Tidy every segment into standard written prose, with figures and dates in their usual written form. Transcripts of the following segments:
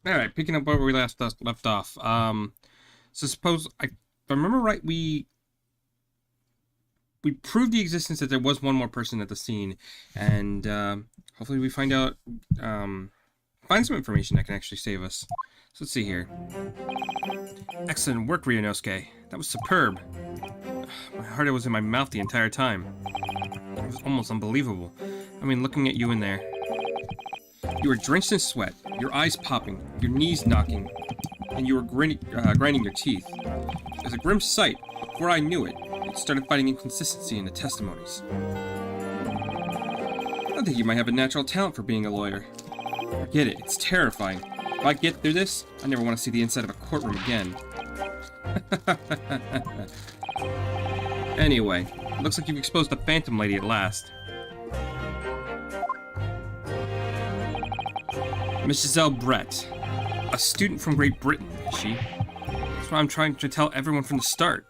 Alright, picking up where we left off. So suppose, if I remember right, we proved the existence that there was one more person at the scene, and hopefully we find out, find some information that can actually save us. So let's see here. Excellent work, Ryunosuke. That was superb. My heart was in my mouth the entire time. It was almost unbelievable. I mean, looking at you in there. You were drenched in sweat, your eyes popping, your knees knocking, and you were grinding your teeth. It was a grim sight. Before I knew it, it started finding inconsistency in the testimonies. I think you might have a natural talent for being a lawyer. Forget it, it's terrifying. If I get through this, I never want to see the inside of a courtroom again. Anyway, looks like you've exposed the Phantom Lady at last. Miss Giselle Brett, a student from Great Britain, is she? That's what I'm trying to tell everyone from the start.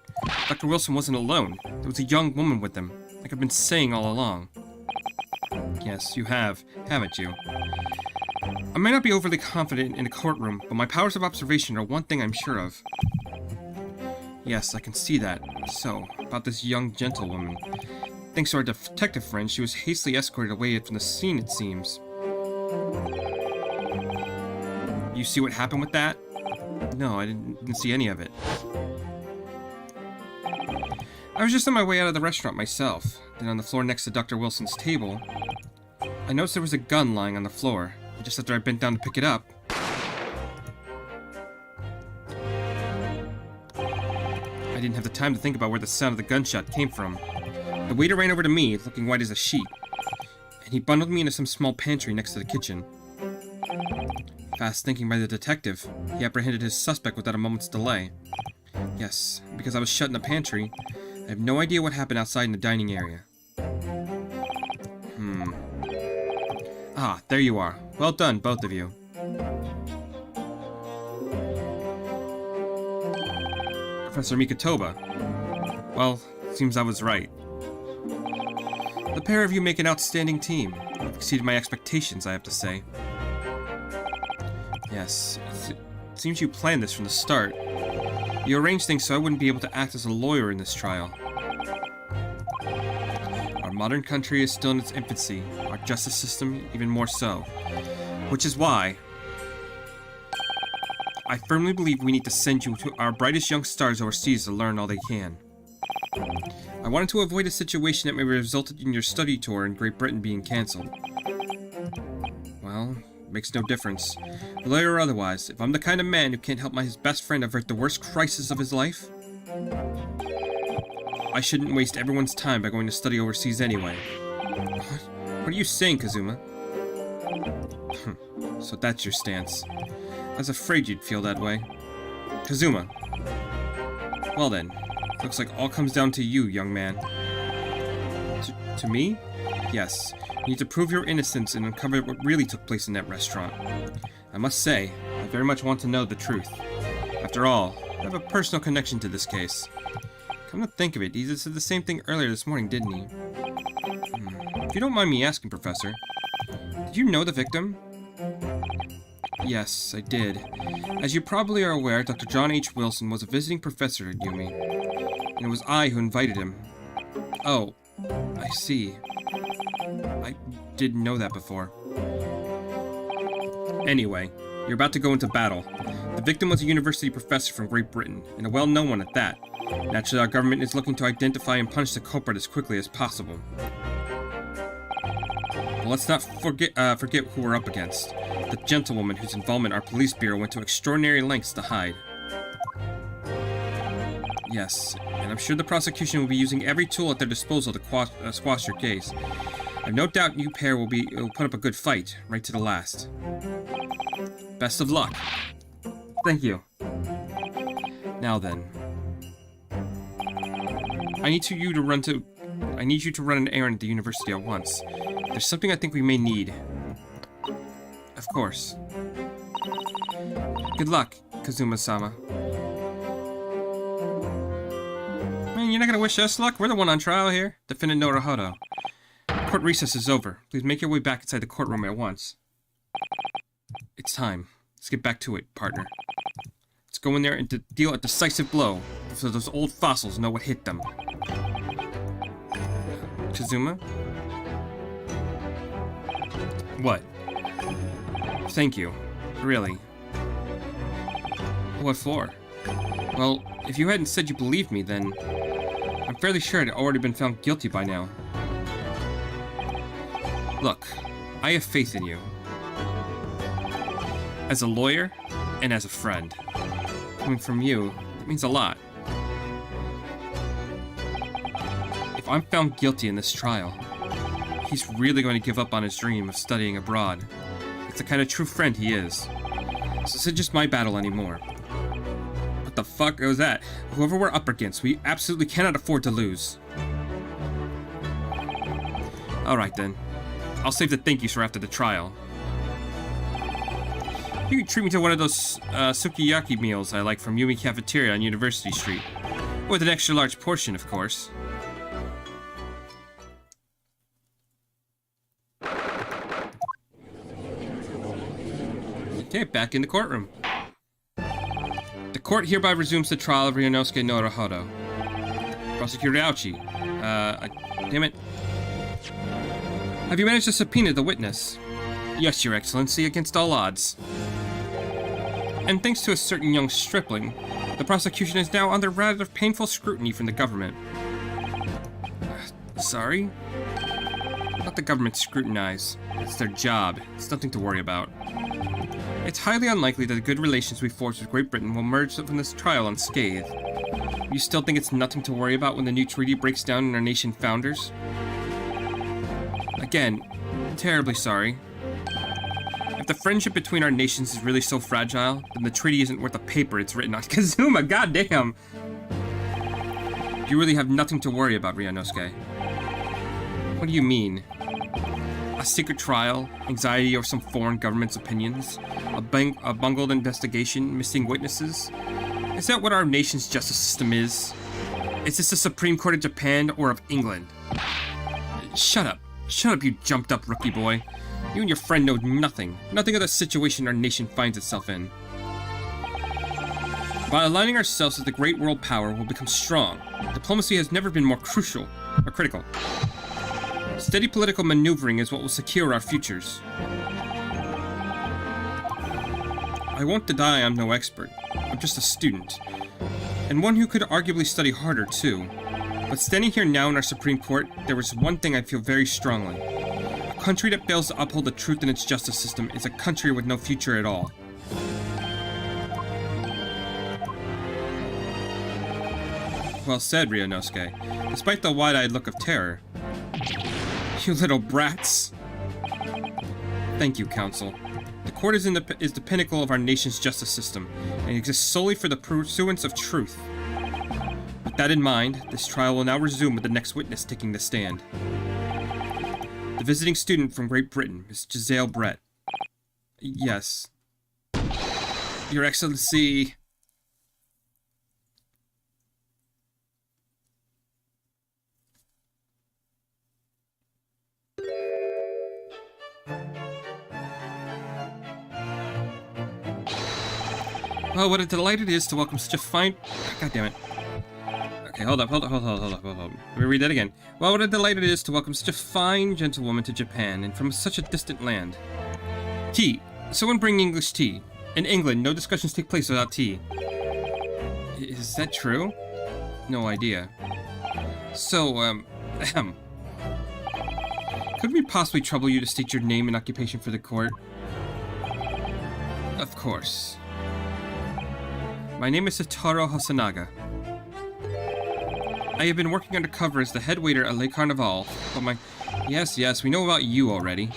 Dr. Wilson wasn't alone. There was a young woman with him, like I've been saying all along. Yes, you have, haven't you? I may not be overly confident in a courtroom, but my powers of observation are one thing I'm sure of. Yes, I can see that. So, about this young gentlewoman. Thanks to our detective friend, she was hastily escorted away from the scene, it seems. You see what happened with that? No, I didn't see any of it. I was just on my way out of the restaurant myself. Then on the floor next to Dr. Wilson's table, I noticed there was a gun lying on the floor. And just after I bent down to pick it up, I didn't have the time to think about where the sound of the gunshot came from. The waiter ran over to me, looking white as a sheet, and he bundled me into some small pantry next to the kitchen. Fast thinking by the detective, he apprehended his suspect without a moment's delay. Yes, because I was shut in the pantry, I have no idea what happened outside in the dining area. Ah, there you are. Well done, both of you. Professor Mikotoba. Well, seems I was right. The pair of you make an outstanding team. You've exceeded my expectations, I have to say. Yes, it seems you planned this from the start. You arranged things so I wouldn't be able to act as a lawyer in this trial. Our modern country is still in its infancy, our justice system even more so. Which is why I firmly believe we need to send you to our brightest young stars overseas to learn all they can. I wanted to avoid a situation that may have resulted in your study tour in Great Britain being cancelled. Well, makes no difference. Lawyer or otherwise, if I'm the kind of man who can't help his best friend avert the worst crisis of his life, I shouldn't waste everyone's time by going to study overseas anyway. What are you saying, Kazuma? So that's your stance. I was afraid you'd feel that way. Kazuma. Well then, looks like all comes down to you, young man. To me? Yes. You need to prove your innocence and uncover what really took place in that restaurant. I must say, I very much want to know the truth. After all, I have a personal connection to this case. Come to think of it, he said the same thing earlier this morning, didn't he? If you don't mind me asking, Professor, did you know the victim? Yes, I did. As you probably are aware, Dr. John H. Wilson was a visiting professor at Yumi, and it was I who invited him. Oh, I see. I didn't know that before. Anyway, you're about to go into battle. The victim was a university professor from Great Britain, and a well-known one at that. Naturally, our government is looking to identify and punish the culprit as quickly as possible. But let's not forget who we're up against. The gentlewoman whose involvement our police bureau went to extraordinary lengths to hide. Yes, and I'm sure the prosecution will be using every tool at their disposal to squash your case. I've no doubt you pair will put up a good fight, right to the last. Best of luck. Thank you. Now then. I need you to run an errand at the university at once. There's something I think we may need. Of course. Good luck, Kazuma-sama. Man, you're not gonna wish us luck? We're the one on trial here. Defendant Norohodo. Court recess is over. Please make your way back inside the courtroom at once. It's time. Let's get back to it, partner. Let's go in there and deal a decisive blow so those old fossils know what hit them. Kazuma? What? Thank you. Really. What for? Well, if you hadn't said you believed me, then I'm fairly sure I'd already been found guilty by now. Look, I have faith in you. As a lawyer, and as a friend. Coming from you, it means a lot. If I'm found guilty in this trial, he's really going to give up on his dream of studying abroad. It's the kind of true friend he is. So this isn't just my battle anymore. What the fuck was that? Whoever we're up against, we absolutely cannot afford to lose. Alright then. I'll save the thank yous for after the trial. You can treat me to one of those sukiyaki meals I like from Yumi Cafeteria on University Street. With an extra large portion, of course. Okay, back in the courtroom. The court hereby resumes the trial of Ryunosuke Naruhodo. Prosecutor Aochi. Damn it. Have you managed to subpoena the witness? Yes, Your Excellency, against all odds. And thanks to a certain young stripling, the prosecution is now under rather painful scrutiny from the government. Sorry? Let the government scrutinize. It's their job. It's nothing to worry about. It's highly unlikely that the good relations we forged with Great Britain will emerge from this trial unscathed. You still think it's nothing to worry about when the new treaty breaks down in our nation founders? Again, terribly sorry. If the friendship between our nations is really so fragile, then the treaty isn't worth the paper it's written on. Kazuma, goddamn! You really have nothing to worry about, Ryunosuke. What do you mean? A secret trial, anxiety over some foreign government's opinions, a bungled investigation, missing witnesses? Is that what our nation's justice system is? Is this the Supreme Court of Japan or of England? Shut up. Shut up, you jumped-up rookie boy. You and your friend know nothing. Nothing of the situation our nation finds itself in. By aligning ourselves with the great world power, we'll become strong. Diplomacy has never been more crucial, or critical. Steady political maneuvering is what will secure our futures. I won't deny I'm no expert. I'm just a student. And one who could arguably study harder, too. But standing here now in our Supreme Court, there is one thing I feel very strongly. A country that fails to uphold the truth in its justice system is a country with no future at all. Well said, Ryunosuke. Despite the wide-eyed look of terror. You little brats. Thank you, Counsel. The court is the pinnacle of our nation's justice system, and exists solely for the pursuance of truth. With that in mind, this trial will now resume with the next witness taking the stand. The visiting student from Great Britain, Miss Giselle Brett. Yes. Your Excellency... Well, what a delight it is to welcome such a fine... God damn it. Okay, hold up. Let me read that again. Well, what a delight it is to welcome such a fine gentlewoman to Japan, and from such a distant land. Tea. Someone bring English tea. In England, no discussions take place without tea. Is that true? No idea. So, could we possibly trouble you to state your name and occupation for the court? Of course. My name is Satoru Hosonaga. I have been working undercover as the head waiter at Le Carnival, but my... Yes, we know about you already.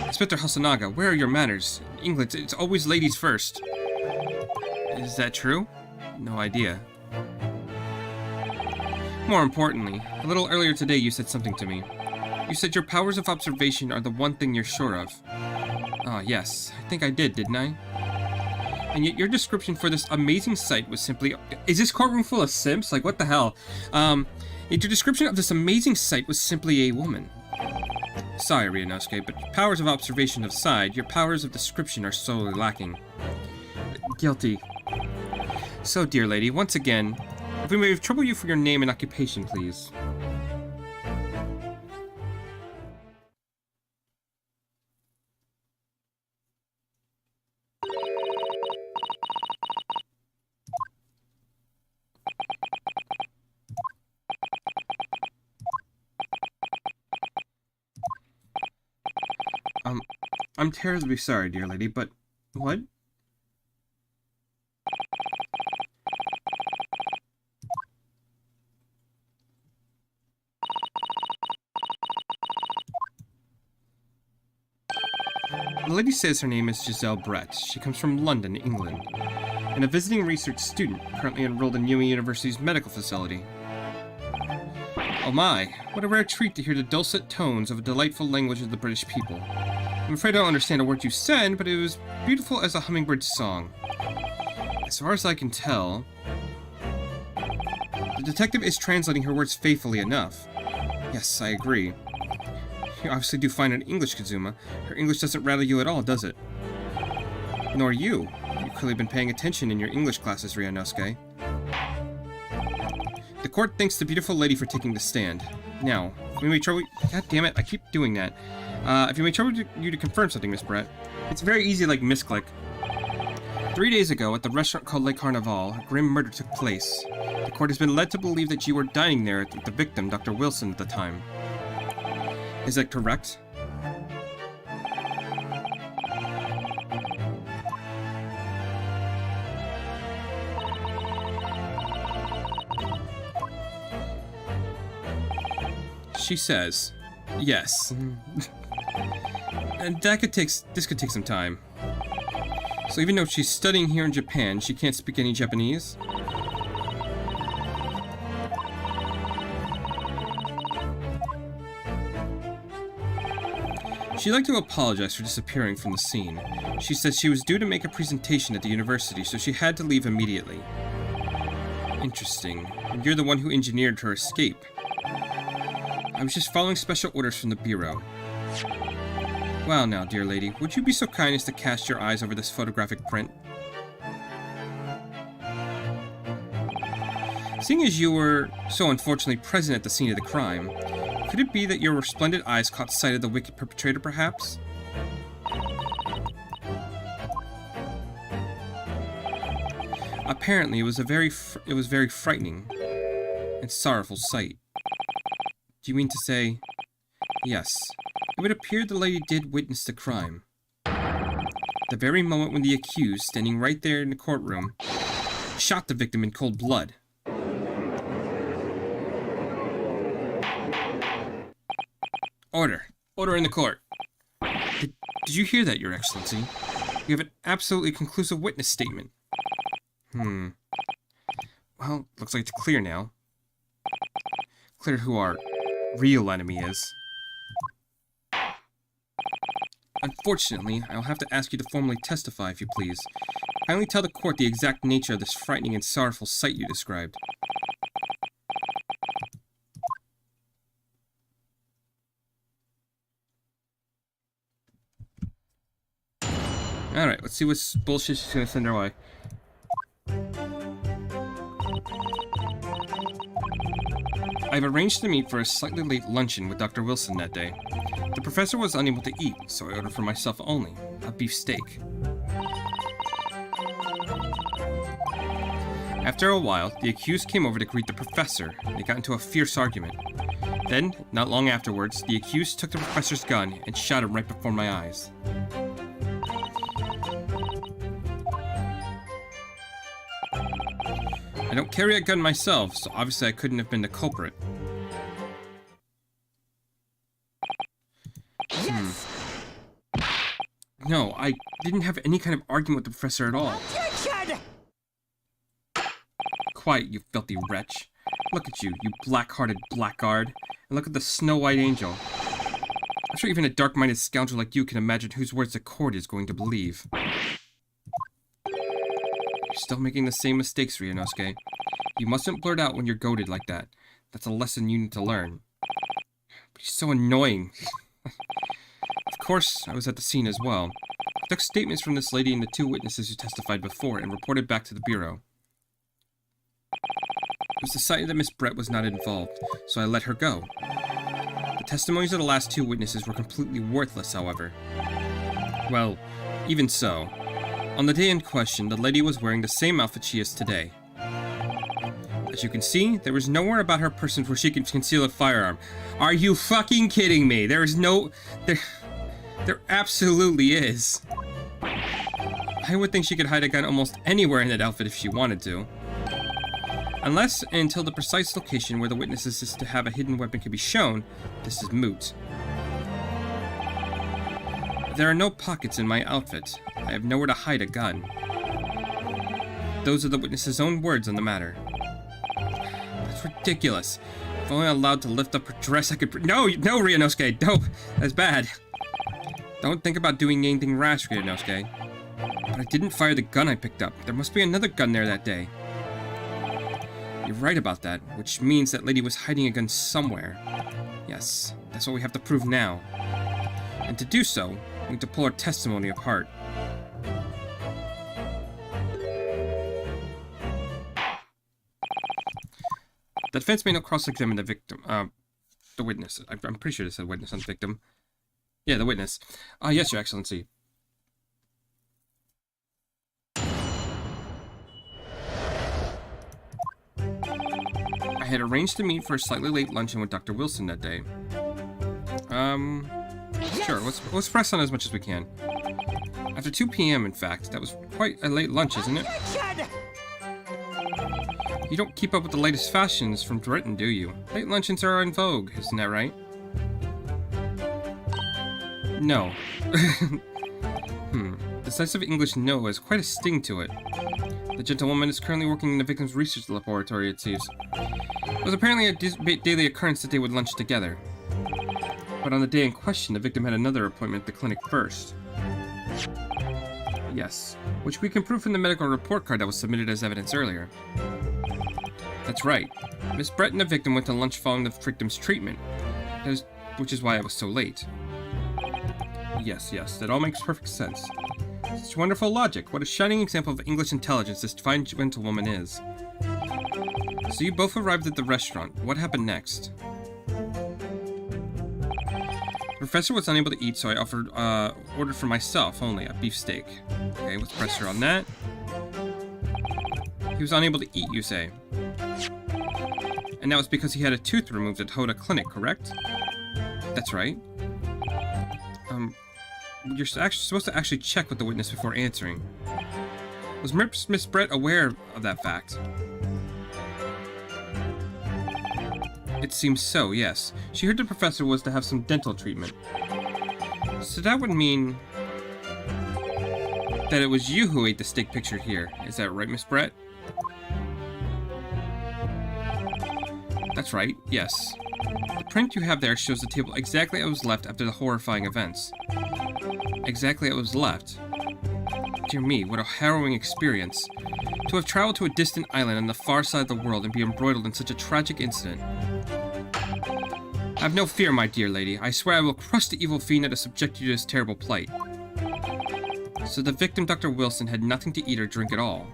Inspector Hosonaga, where are your manners? In England, it's always ladies first. Is that true? No idea. More importantly, a little earlier today you said something to me. You said your powers of observation are the one thing you're sure of. Ah, yes. I think I did, didn't I? And yet your description for this amazing sight was simply... Is this courtroom full of simps? Like, what the hell? Yet your description of this amazing sight was simply a woman. Sorry, Ryunosuke, but powers of observation aside, your powers of description are sorely lacking. Guilty. So, dear lady, once again, if we may trouble you for your name and occupation, please. I'm terribly sorry, dear lady, but what? The lady says her name is Giselle Brett. She comes from London, England, and a visiting research student currently enrolled in UME University's medical facility. Oh my, what a rare treat to hear the dulcet tones of a delightful language of the British people. I'm afraid I don't understand a word you said, but it was beautiful as a hummingbird's song. As far as I can tell, the detective is translating her words faithfully enough. Yes, I agree. You obviously do fine in English, Kazuma. Her English doesn't rattle you at all, does it? Nor you. You've clearly been paying attention in your English classes, Ryunosuke. The court thanks the beautiful lady for taking the stand. Now, if we may trouble... God damn it, I keep doing that. If you may trouble you to confirm something, Miss Brett. It's very easy like misclick. 3 days ago, at the restaurant called Le Carnaval, a grim murder took place. The court has been led to believe that you were dining there with the victim, Dr. Wilson, at the time. Is that correct? She says, yes. And this could take some time. So even though she's studying here in Japan, she can't speak any Japanese? She'd like to apologize for disappearing from the scene. She says she was due to make a presentation at the university, so she had to leave immediately. Interesting. And you're the one who engineered her escape. I was just following special orders from the Bureau. Well now, dear lady, would you be so kind as to cast your eyes over this photographic print? Seeing as you were so unfortunately present at the scene of the crime, could it be that your resplendent eyes caught sight of the wicked perpetrator, perhaps? Apparently, it was very frightening and sorrowful sight. Do you mean to say... Yes. It would appear the lady did witness the crime. The very moment when the accused, standing right there in the courtroom, shot the victim in cold blood. Order. Order in the court. Did you hear that, Your Excellency? You have an absolutely conclusive witness statement. Well, looks like it's clear now. Clear who our real enemy is. Unfortunately, I'll have to ask you to formally testify, if you please. Kindly tell the court the exact nature of this frightening and sorrowful sight you described. Alright, let's see what bullshit she's gonna send our way. I've arranged to meet for a slightly late luncheon with Dr. Wilson that day. The professor was unable to eat, so I ordered for myself only, a beef steak. After a while, the accused came over to greet the professor, and they got into a fierce argument. Then, not long afterwards, the accused took the professor's gun and shot him right before my eyes. I don't carry a gun myself, so obviously I couldn't have been the culprit. Yes. No, I didn't have any kind of argument with the professor at all. Objection! Quiet, you filthy wretch. Look at you, you black-hearted blackguard. And look at the snow-white angel. I'm sure even a dark-minded scoundrel like you can imagine whose words the court is going to believe. You're still making the same mistakes, Ryunosuke. You mustn't blurt out when you're goaded like that. That's a lesson you need to learn. But you're so annoying. Of course, I was at the scene as well. took statements from this lady and the 2 witnesses who testified before and reported back to the Bureau. It was decided that Miss Brett was not involved, so I let her go. The testimonies of the last 2 witnesses were completely worthless, however. Well, even so. On the day in question, the lady was wearing the same outfit she is today. As you can see, there was nowhere about her person where she could conceal a firearm. Are you fucking kidding me? There is no... There absolutely is. I would think she could hide a gun almost anywhere in that outfit if she wanted to. Unless and until the precise location where the witnesses is to have a hidden weapon can be shown, this is moot. There are no pockets in my outfit. I have nowhere to hide a gun. Those are the witnesses' own words on the matter. That's ridiculous. If only allowed to lift up her dress, I could... No, Ryunosuke, no, that's bad. Don't think about doing anything rash, Ryunosuke. But I didn't fire the gun I picked up. There must be another gun there that day. You're right about that, which means that lady was hiding a gun somewhere. Yes, that's what we have to prove now. And to do so, we need to pull our testimony apart. The defense may not cross-examine the victim, the witness. I'm pretty sure it said witness, not victim. Yeah, the witness. Yes, Your Excellency. I had arranged to meet for a slightly late luncheon with Dr. Wilson that day. Sure, let's press on as much as we can. After 2 p.m., in fact, that was quite a late lunch, isn't it? You don't keep up with the latest fashions from Britain, do you? Late luncheons are in vogue, isn't that right? No. Decisive English no has quite a sting to it. The gentlewoman is currently working in the victim's research laboratory, it seems. It was apparently a daily occurrence that they would lunch together. But on the day in question, the victim had another appointment at the clinic first. Yes, which we can prove from the medical report card that was submitted as evidence earlier. That's right. Miss Brett and the victim went to lunch following the victim's treatment, which is why I was so late. Yes, that all makes perfect sense. Such wonderful logic. What a shining example of English intelligence this fine gentlewoman is. So you both arrived at the restaurant. What happened next? The professor was unable to eat, so I ordered for myself only, a beefsteak. Okay, let's press her on that. He was unable to eat, you say? And that was because he had a tooth removed at Hoda Clinic, correct? That's right. You're supposed to actually check with the witness before answering. Was Miss Brett aware of that fact? It seems so, yes. She heard the professor was to have some dental treatment. So that would mean that it was you who ate the steak pictured here. Is that right, Miss Brett? That's right, yes. The print you have there shows the table exactly as it was left after the horrifying events. Exactly as it was left. Dear me, what a harrowing experience. To have traveled to a distant island on the far side of the world and be embroiled in such a tragic incident. Have no fear, my dear lady. I swear I will crush the evil fiend that has subjected you to this terrible plight. So the victim, Dr. Wilson, had nothing to eat or drink at all.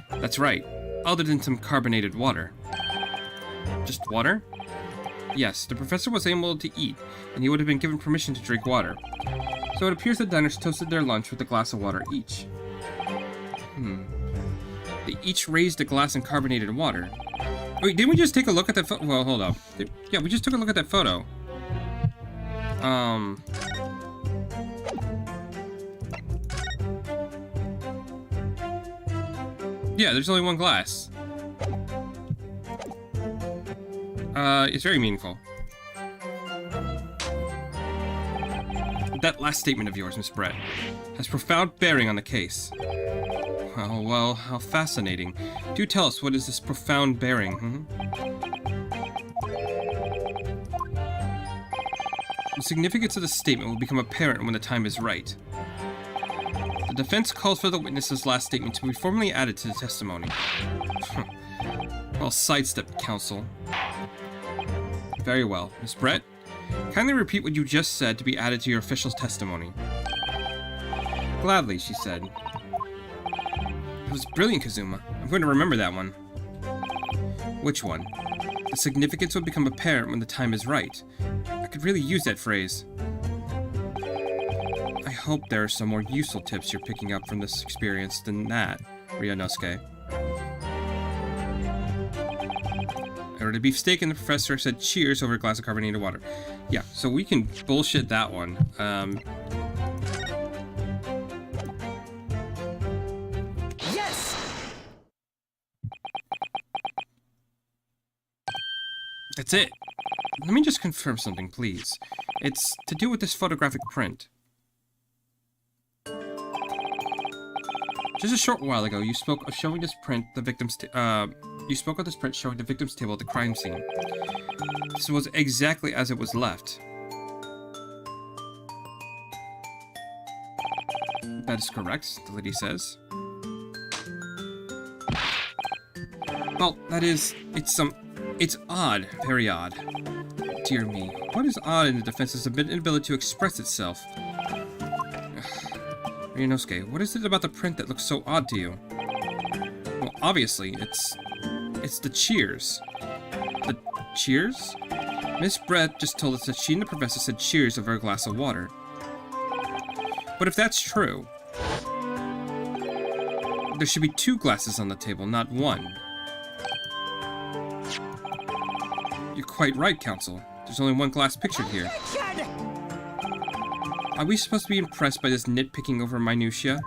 That's right, other than some carbonated water. Just water? Yes, the professor was able to eat, and he would have been given permission to drink water. So it appears the diners toasted their lunch with a glass of water each. They each raised a glass in carbonated water. Wait, didn't we just take a look at that photo? Well, hold up. Yeah, we just took a look at that photo. Yeah, there's only one glass. It's very meaningful. That last statement of yours, Miss Brett, has profound bearing on the case. Well, how fascinating. Do tell us, what is this profound bearing, The significance of the statement will become apparent when the time is right. The defense calls for the witness's last statement to be formally added to the testimony. Well sidestepped, counsel. Very well. Miss Brett, Kindly repeat what you just said to be added to your official testimony. Gladly, she said. It was brilliant, Kazuma. I'm going to remember that one. Which one? The significance will become apparent when the time is right. I could really use that phrase. I hope there are some more useful tips you're picking up from this experience than that, Ryunosuke. I ordered a beefsteak and the professor said cheers over a glass of carbonated water. Yeah, so we can bullshit that one. Yes! That's it. Let me just confirm something, please. It's to do with this photographic print. Just a short while ago, you spoke of showing this print the victim's you spoke of this print showing the victim's table at the crime scene. This was exactly as it was left. That is correct, the lady says. Well, that is, it's odd, very odd. Dear me, what is odd in the defense's inability to express itself? Ryunosuke, what is it about the print that looks so odd to you? Well, obviously, it's the cheers. The cheers? Miss Brett just told us that she and the professor said cheers over a glass of water. But if that's true, there should be 2 glasses on the table, not 1. You're quite right, Counsel. There's only 1 glass pictured here. Are we supposed to be impressed by this nitpicking over minutiae?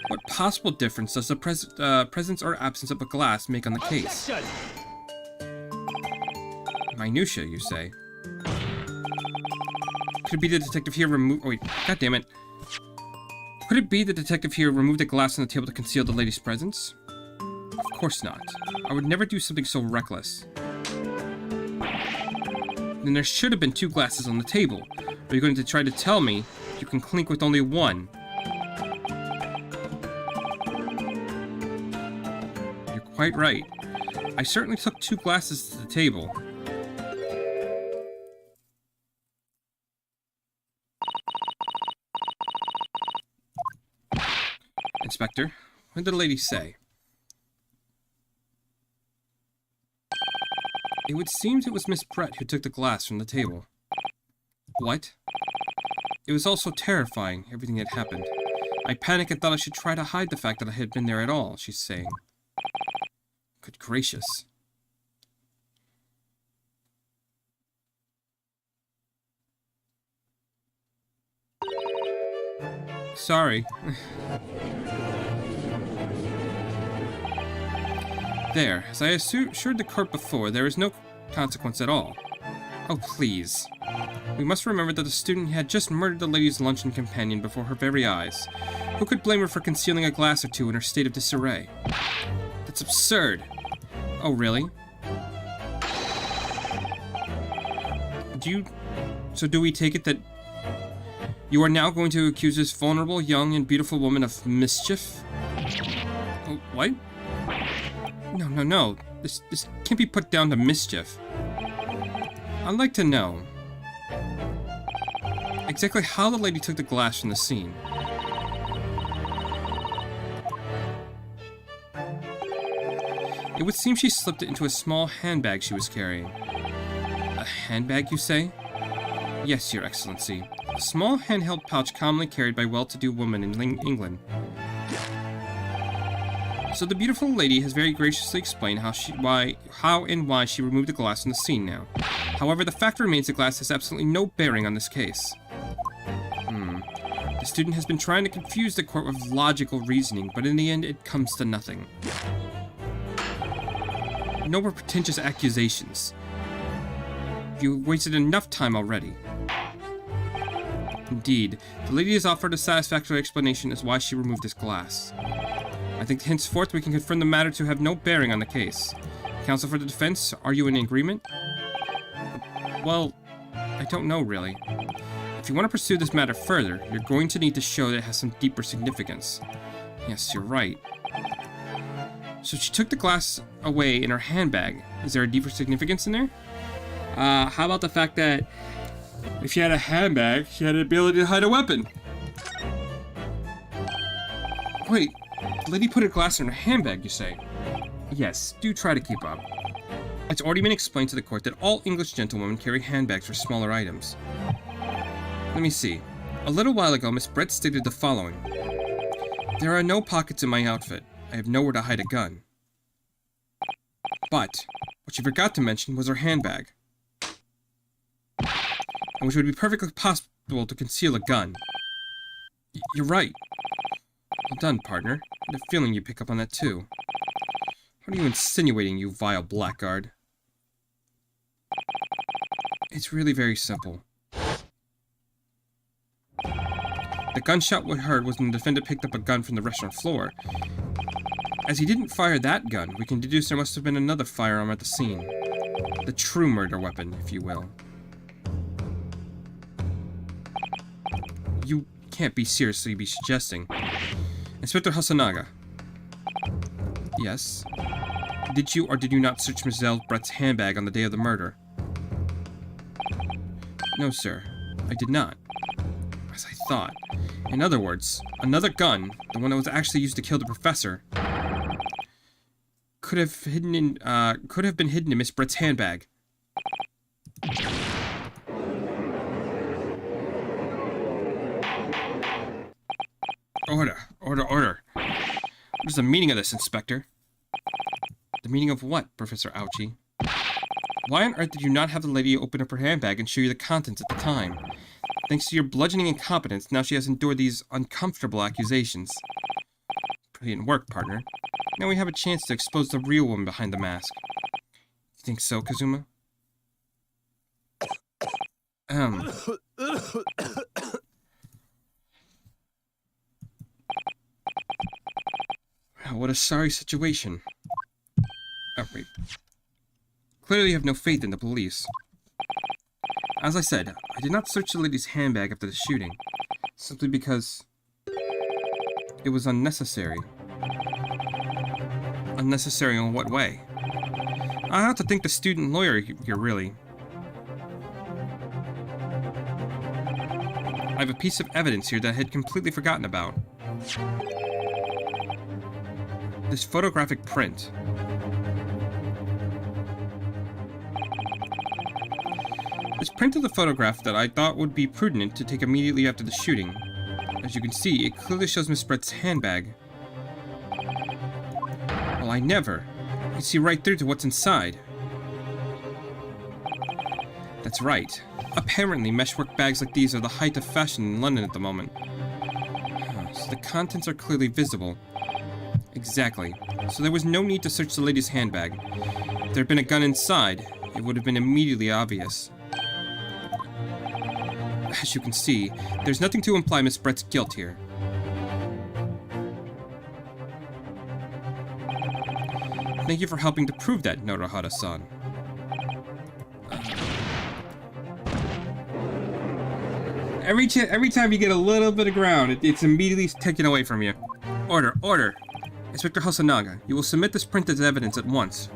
What possible difference does the presence or absence of a glass make on the case? Minutiae, you say? Could it be the detective here removed... Oh, wait, god damn it. Could it be the detective here removed the glass on the table to conceal the lady's presence? Of course not. I would never do something so reckless. Then there should have been 2 glasses on the table. Are you going to try to tell me you can clink with only 1? You're quite right. I certainly took 2 glasses to the table. Inspector, what did the lady say? It would seem it was Miss Brett who took the glass from the table. What? It was all so terrifying, everything that happened. I panicked and thought I should try to hide the fact that I had been there at all, she's saying. Good gracious. Sorry. There, as I assured the court before, there is no consequence at all. Oh, please. We must remember that the student had just murdered the lady's luncheon companion before her very eyes. Who could blame her for concealing a glass or 2 in her state of disarray? That's absurd. Oh, really? So do we take it that you are now going to accuse this vulnerable, young, and beautiful woman of mischief? Oh, what? No. This can't be put down to mischief. I'd like to know exactly how the lady took the glass from the scene. It would seem she slipped it into a small handbag she was carrying. A handbag, you say? Yes, Your Excellency. A small handheld pouch commonly carried by well-to-do women in England. So the beautiful lady has very graciously explained how and why she removed the glass from the scene now. However, the fact remains the glass has absolutely no bearing on this case. The student has been trying to confuse the court with logical reasoning, but in the end it comes to nothing. No more pretentious accusations. You've wasted enough time already. Indeed, the lady has offered a satisfactory explanation as why she removed this glass. I think henceforth we can confirm the matter to have no bearing on the case. Counsel for the defense, are you in agreement? Well, I don't know really. If you want to pursue this matter further, you're going to need to show that it has some deeper significance. Yes, you're right. So she took the glass away in her handbag. Is there a deeper significance in there? How about the fact that if she had a handbag, she had the ability to hide a weapon? Wait, the lady put a glass in her handbag, you say? Yes, do try to keep up. It's already been explained to the court that all English gentlewomen carry handbags for smaller items. Let me see. A little while ago, Miss Brett stated the following. There are no pockets in my outfit. I have nowhere to hide a gun. But what she forgot to mention was her handbag, in which it would be perfectly possible to conceal a gun. You're right. Well done, partner. I had a feeling you'd pick up on that too. What are you insinuating, you vile blackguard? It's really very simple. The gunshot we heard was when the defendant picked up a gun from the restaurant floor. As he didn't fire that gun, we can deduce there must have been another firearm at the scene. The true murder weapon, if you will. You can't be seriously suggesting. Inspector Hasanaga. Yes? Did you or did you not search Ms. Brett's handbag on the day of the murder? No, sir. I did not. As I thought. In other words, another gun, the one that was actually used to kill the professor, could have been hidden in Miss Brett's handbag. Order. What is the meaning of this, Inspector? The meaning of what, Professor Ouchie? Why on earth did you not have the lady open up her handbag and show you the contents at the time? Thanks to your bludgeoning incompetence, now she has endured these uncomfortable accusations. Brilliant work, partner. Now we have a chance to expose the real woman behind the mask. You think so, Kazuma? What a sorry situation. Oh, wait. Clearly you have no faith in the police. As I said, I did not search the lady's handbag after the shooting, simply because it was unnecessary. Unnecessary in what way? I have to thank the student lawyer here, really. I have a piece of evidence here that I had completely forgotten about. This photographic print. This print of the photograph that I thought would be prudent to take immediately after the shooting. As you can see, it clearly shows Miss Brett's handbag. Well, I never. You can see right through to what's inside. That's right. Apparently, meshwork bags like these are the height of fashion in London at the moment. So the contents are clearly visible. Exactly. So there was no need to search the lady's handbag. If there had been a gun inside, it would have been immediately obvious. As you can see, there's nothing to imply Miss Brett's guilt here. Thank you for helping to prove that, Nodohara-san. Every time you get a little bit of ground, it's immediately taken away from you. Order. Inspector Hasanaga, you will submit this print as evidence at once.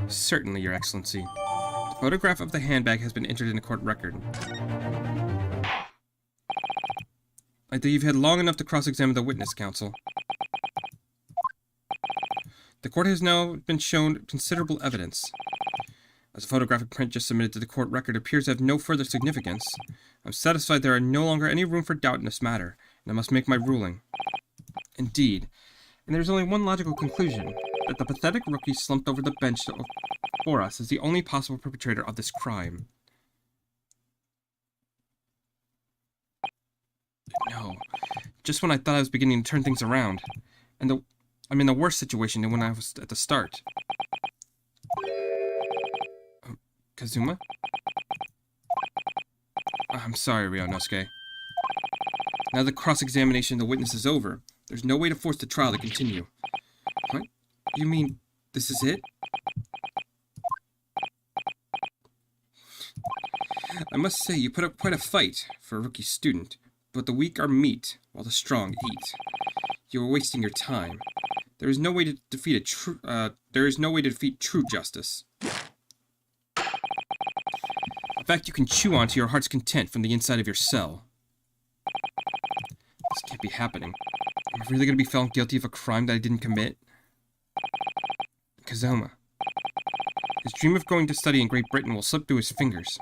Certainly, Your Excellency. The photograph of the handbag has been entered in the court record. I think you've had long enough to cross-examine the witness, counsel. The court has now been shown considerable evidence. As the photographic print just submitted to the court record appears to have no further significance, I'm satisfied there are no longer any room for doubt in this matter, and I must make my ruling. Indeed, and there's only one logical conclusion, that the pathetic rookie slumped over the bench for us is the only possible perpetrator of this crime. No, just when I thought I was beginning to turn things around, and I'm in a worse situation than when I was at the start. Kazuma? I'm sorry, Ryunosuke. Now the cross-examination of the witness is over, there's no way to force the trial to continue. What? You mean, this is it? I must say, you put up quite a fight for a rookie student, but the weak are meat, while the strong eat. You are wasting your time. There is no way to defeat true justice. fact you can chew on to your heart's content from the inside of your cell. This can't be happening. Am I really going to be found guilty of a crime that I didn't commit? Kazuma. His dream of going to study in Great Britain will slip through his fingers.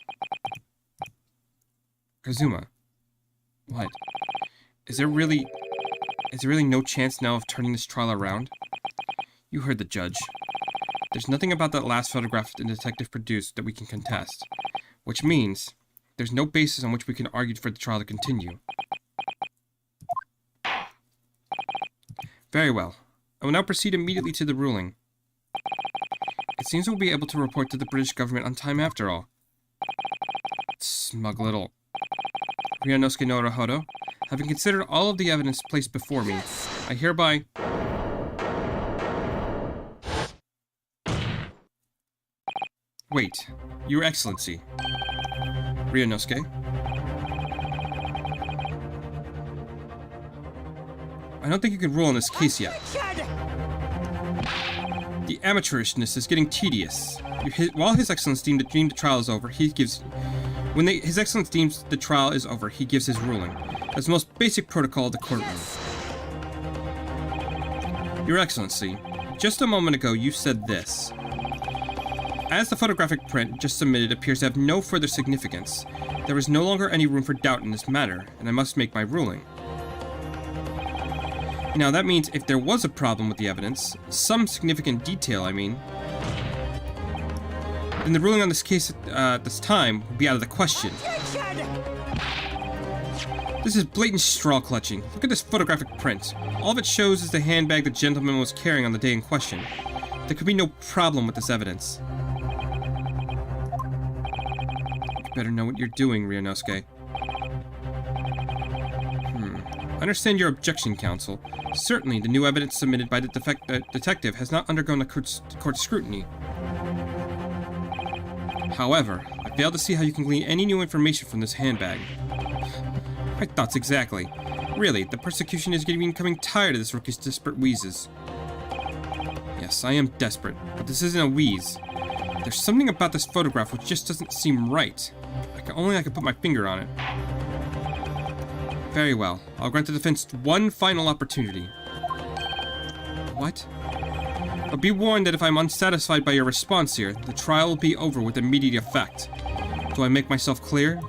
Kazuma. What? Is there really no chance now of turning this trial around? You heard the judge. There's nothing about that last photograph the detective produced that we can contest, which means there's no basis on which we can argue for the trial to continue. Very well. I will now proceed immediately to the ruling. It seems we'll be able to report to the British government on time after all. Smug little. Ryunosuke no Naruhodo, having considered all of the evidence placed before me, I hereby... Wait, Your Excellency. Ryunosuke? I don't think you can rule on this case yet. The amateurishness is getting tedious. While His Excellency deemed the trial is over, he gives... His Excellency deems the trial is over, he gives his ruling. That's the most basic protocol of the courtroom. Your Excellency, just a moment ago you said this. As the photographic print just submitted appears to have no further significance, there is no longer any room for doubt in this matter, and I must make my ruling. Now that means if there was a problem with the evidence, some significant detail I mean, then the ruling on this case at this time would be out of the question. This is blatant straw clutching. Look at this photographic print. All of it shows is the handbag the gentleman was carrying on the day in question. There could be no problem with this evidence. You better know what you're doing, Ryunosuke. I understand your objection, counsel. Certainly, the new evidence submitted by the detective has not undergone the court scrutiny. However, I fail to see how you can glean any new information from this handbag. My thoughts exactly. Really, the persecution is becoming tired of this rookie's desperate wheezes. Yes, I am desperate, but this isn't a wheeze. There's something about this photograph which just doesn't seem right. Only I can put my finger on it. Very well. I'll grant the defense one final opportunity. What? But be warned that if I'm unsatisfied by your response here, the trial will be over with immediate effect. Do I make myself clear?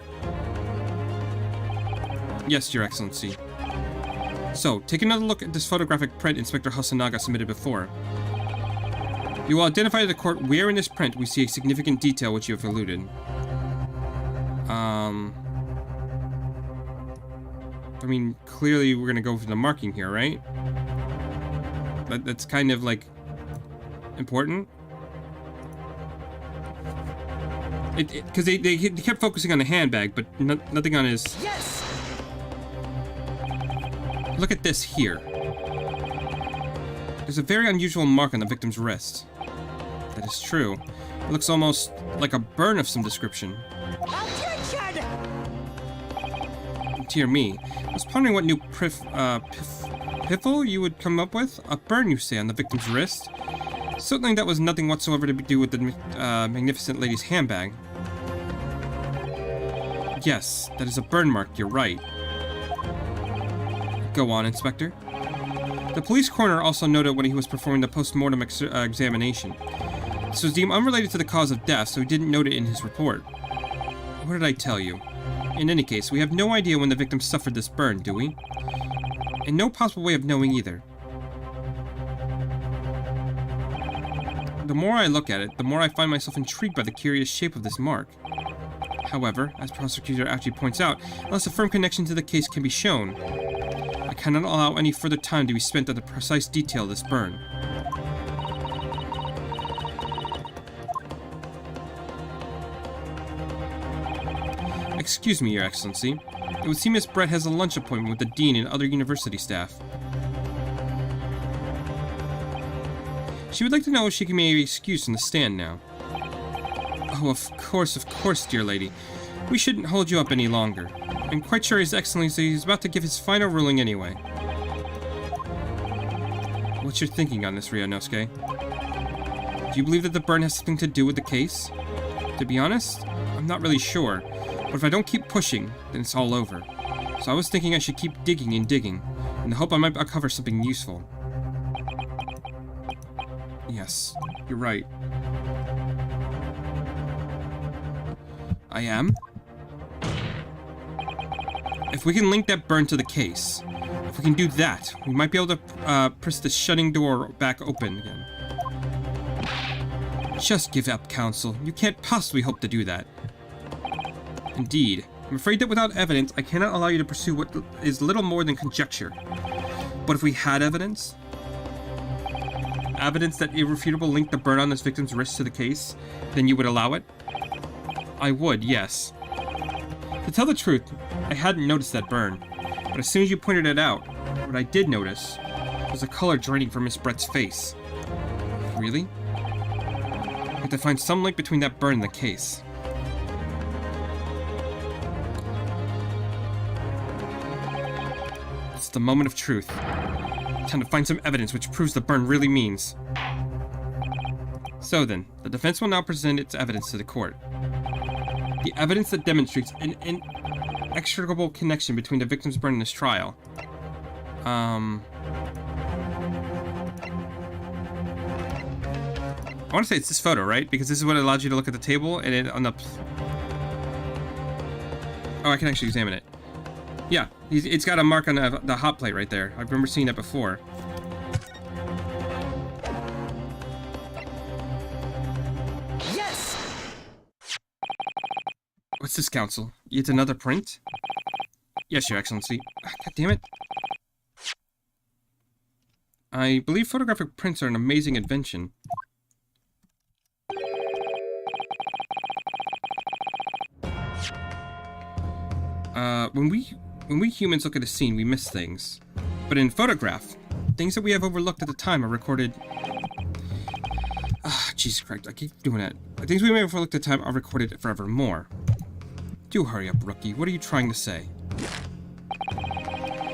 Yes, Your Excellency. So, take another look at this photographic print Inspector Hasanaga submitted before. You will identify to the court where in this print we see a significant detail which you have eluded. I mean, clearly we're gonna go for the marking here, right? That's kind of, like, important. Because they kept focusing on the handbag, but nothing on his... Yes! Look at this here. There's a very unusual mark on the victim's wrist. That is true. It looks almost like a burn of some description. Dear me. I was pondering what new piffle you would come up with. A burn, you say, on the victim's wrist? Certainly that was nothing whatsoever to do with the magnificent lady's handbag. Yes, that is a burn mark, you're right. Go on, Inspector. The police coroner also noted when he was performing the post-mortem examination. This was deemed unrelated to the cause of death, so he didn't note it in his report. What did I tell you? In any case, we have no idea when the victim suffered this burn, do we? And no possible way of knowing either. The more I look at it, the more I find myself intrigued by the curious shape of this mark. However, as prosecutor actually points out, unless a firm connection to the case can be shown, I cannot allow any further time to be spent on the precise detail of this burn. Excuse me, Your Excellency. It would seem Miss Brett has a lunch appointment with the Dean and other university staff. She would like to know if she can be excused from the stand now. Oh, of course, dear lady. We shouldn't hold you up any longer. I'm quite sure His Excellency is about to give his final ruling anyway. What's your thinking on this, Ryunosuke? Do you believe that the burn has something to do with the case? To be honest, I'm not really sure, but if I don't keep pushing, then it's all over. So I was thinking I should keep digging and digging, in the hope I might uncover something useful. Yes, you're right. I am? If we can link that burn to the case, if we can do that, we might be able to press the shutting door back open again. Just give up, Counsel. You can't possibly hope to do that. Indeed. I'm afraid that without evidence, I cannot allow you to pursue what is little more than conjecture. But if we had evidence that irrefutable linked the burn on this victim's wrist to the case, then you would allow it? I would, yes. To tell the truth, I hadn't noticed that burn, but as soon as you pointed it out, what I did notice was the color draining from Miss Brett's face. Really? I have to find some link between that burn and the case. It's the moment of truth. Time to find some evidence which proves the burn really means. So then, the defense will now present its evidence to the court. The evidence that demonstrates an inextricable connection between the victim's burn and this trial. I want to say it's this photo, right? Because this is what allows you to look at the table and it on the... Oh, I can actually examine it. Yeah, it's got a mark on the hot plate right there. I remember seeing that before. Yes! What's this, Counsel? It's another print? Yes, Your Excellency. God damn it. I believe photographic prints are an amazing invention. When we humans look at a scene, we miss things. But in photograph, things that we have overlooked at the time are recorded... Jesus Christ, I keep doing that. Things we may have overlooked at the time are recorded forevermore. Do hurry up, Rookie. What are you trying to say?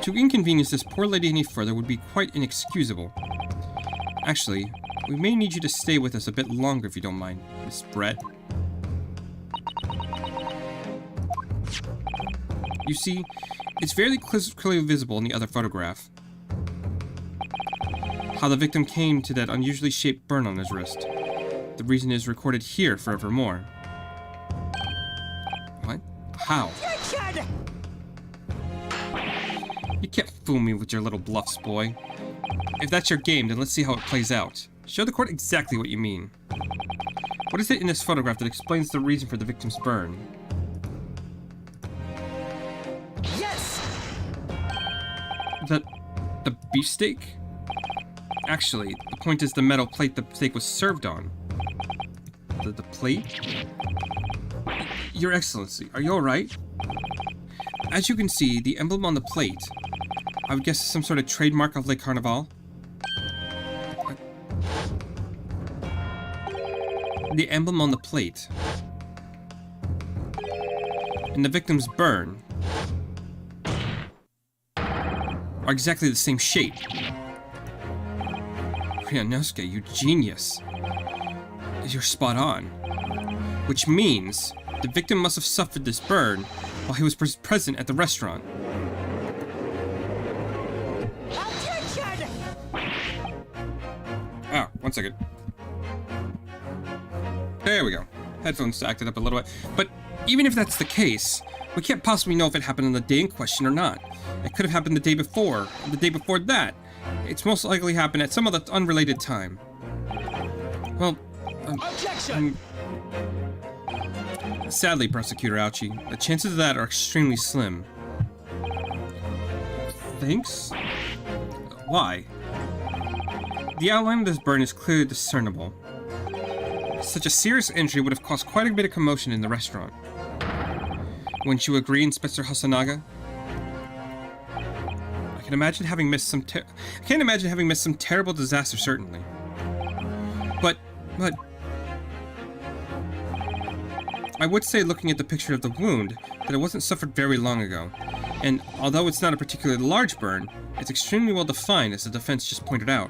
To inconvenience this poor lady any further would be quite inexcusable. Actually, we may need you to stay with us a bit longer if you don't mind, Miss Brett. You see, it's very clearly visible in the other photograph how the victim came to that unusually shaped burn on his wrist. The reason is recorded here forevermore. What? How? You can't fool me with your little bluffs, boy. If that's your game, then let's see how it plays out. Show the court exactly what you mean. What is it in this photograph that explains the reason for the victim's burn? Yes! The beefsteak? Actually, the point is the metal plate the steak was served on. The plate? Your Excellency, are you alright? As you can see, the emblem on the plate, I would guess some sort of trademark of Le Carnival. The emblem on the plate and the victim's burn are exactly the same shape. Ryunosuke, you genius. You're spot on. Which means the victim must have suffered this burn while he was present at the restaurant. Objection! Ah, 1 second. There we go. Headphones acted up a little bit. But even if that's the case, we can't possibly know if it happened on the day in question or not. It could have happened the day before, or the day before that. It's most likely happened at some other unrelated time. Well, Objection! Sadly, Prosecutor Ouchie, the chances of that are extremely slim. Thanks? Why? The outline of this burn is clearly discernible. Such a serious injury would have caused quite a bit of commotion in the restaurant. Wouldn't you agree, Inspector Hasanaga? I can't imagine having missed some terrible disaster, certainly. But I would say, looking at the picture of the wound, that it wasn't suffered very long ago. And although it's not a particularly large burn, it's extremely well defined, as the defense just pointed out.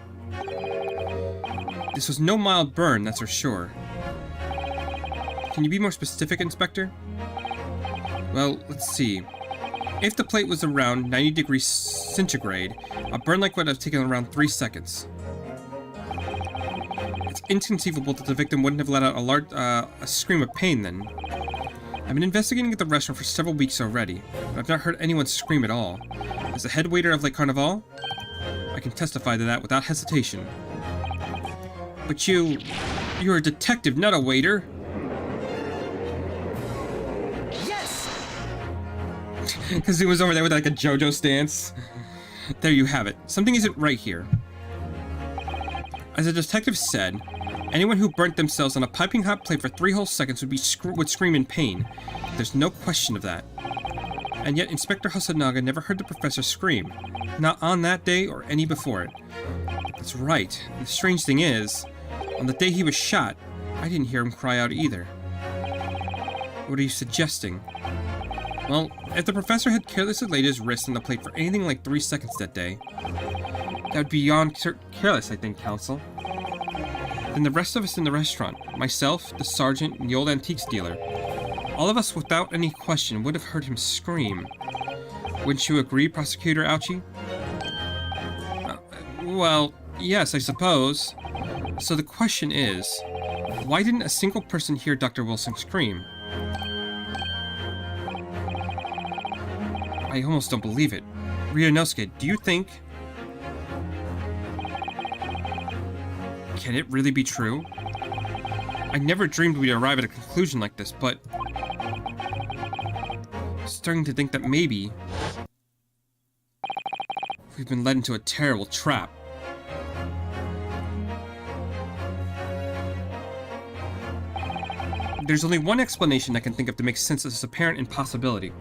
This was no mild burn, that's for sure. Can you be more specific, Inspector? Well, let's see. If the plate was around 90 degrees centigrade, a burn like would have taken around 3 seconds. It's inconceivable that the victim wouldn't have let out a scream of pain then. I've been investigating at the restaurant for several weeks already, but I've not heard anyone scream at all. As the head waiter of Le Carnival, I can testify to that without hesitation. But you're a detective, not a waiter. Yes! Because he was over there with like a JoJo stance. There you have it. Something isn't right here. As the detective said, anyone who burnt themselves on a piping hot plate for 3 whole seconds would scream in pain. There's no question of that. And yet Inspector Hosonaga never heard the professor scream. Not on that day or any before it. That's right. The strange thing is, on the day he was shot, I didn't hear him cry out either. What are you suggesting? Well, if the professor had carelessly laid his wrist on the plate for anything like 3 seconds that day, that would be beyond careless, I think, Counsel. Then the rest of us in the restaurant, myself, the sergeant, and the old antiques dealer, all of us without any question would have heard him scream. Wouldn't you agree, Prosecutor Ouchie? Well, yes, I suppose. So the question is, why didn't a single person hear Dr. Wilson scream? I almost don't believe it. Ryunosuke, do you think... Can it really be true? I never dreamed we'd arrive at a conclusion like this, but... I'm starting to think that maybe... we've been led into a terrible trap. There's only one explanation I can think of to make sense of this apparent impossibility.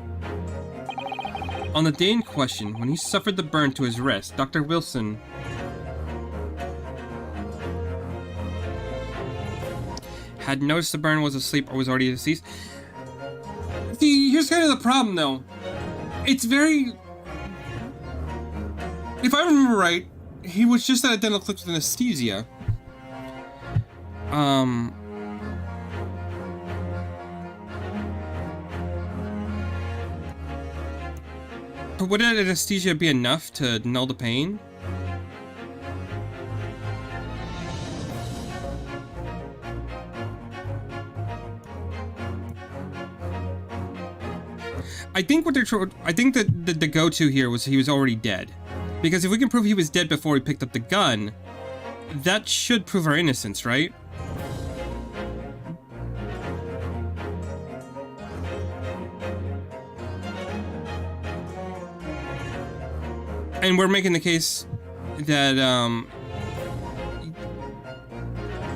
On the day in question, when he suffered the burn to his wrist, Dr. Wilson had noticed the burn was asleep or was already deceased. See, here's kind of the problem, though. It's very... If I remember right, he was just at a dental clinic with anesthesia. But would anesthesia be enough to null the pain? I think what they're I think that the go-to here was he was already dead. Because if we can prove he was dead before he picked up the gun, that should prove our innocence, right? And we're making the case that,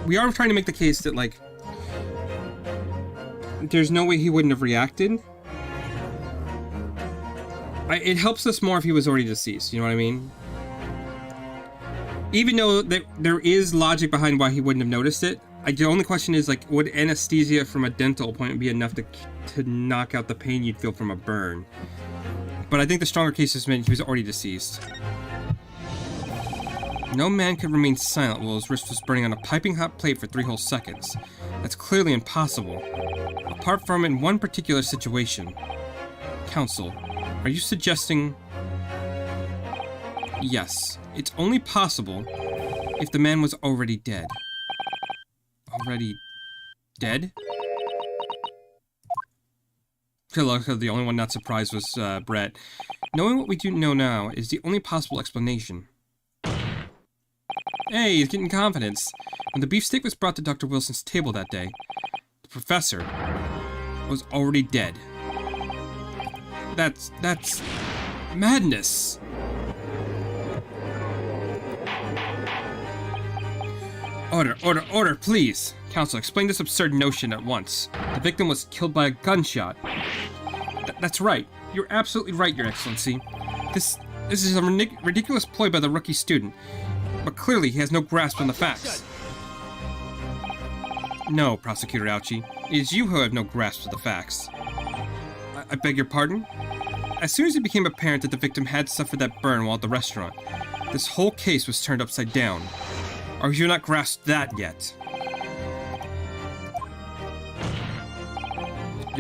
we are trying to make the case that, like, there's no way he wouldn't have reacted. It helps us more if he was already deceased, you know what I mean? Even though there is logic behind why he wouldn't have noticed it, the only question is, like, would anesthesia from a dental appointment be enough to knock out the pain you'd feel from a burn? But I think the stronger case is meant he was already deceased. No man could remain silent while his wrist was burning on a piping hot plate for 3 whole seconds. That's clearly impossible. Apart from in one particular situation. Counsel, are you suggesting... Yes, it's only possible if the man was already dead. Already dead? The only one not surprised was Brett. Knowing what we do know now is the only possible explanation. Hey, he's getting confidence. When the beefsteak was brought to Dr. Wilson's table that day, the professor was already dead. That's madness. Order, please. Counsel, explain this absurd notion at once. The victim was killed by a gunshot. That's right. You're absolutely right, Your Excellency. This is a ridiculous ploy by the rookie student. But clearly he has no grasp on the facts. No, Prosecutor Ouchie. It is you who have no grasp of the facts. I beg your pardon? As soon as it became apparent that the victim had suffered that burn while at the restaurant, this whole case was turned upside down. Or have you not grasped that yet?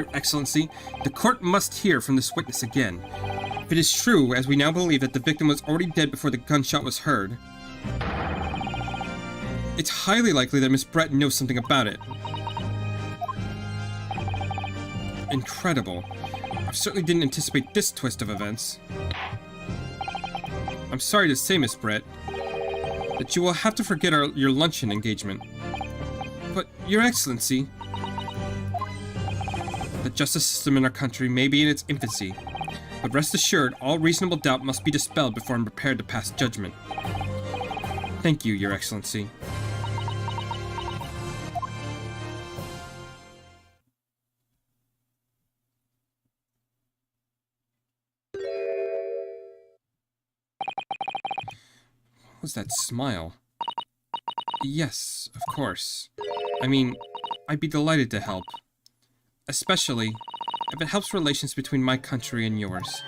Your Excellency, the court must hear from this witness again. If it is true, as we now believe, that the victim was already dead before the gunshot was heard, it's highly likely that Miss Brett knows something about it. Incredible. I certainly didn't anticipate this twist of events. I'm sorry to say, Miss Brett, that you will have to forget your luncheon engagement. But, Your Excellency, the justice system in our country may be in its infancy, but rest assured, all reasonable doubt must be dispelled before I'm prepared to pass judgment. Thank you, Your Excellency. What was that smile? Yes, of course. I mean, I'd be delighted to help. Especially if it helps relations between my country and yours.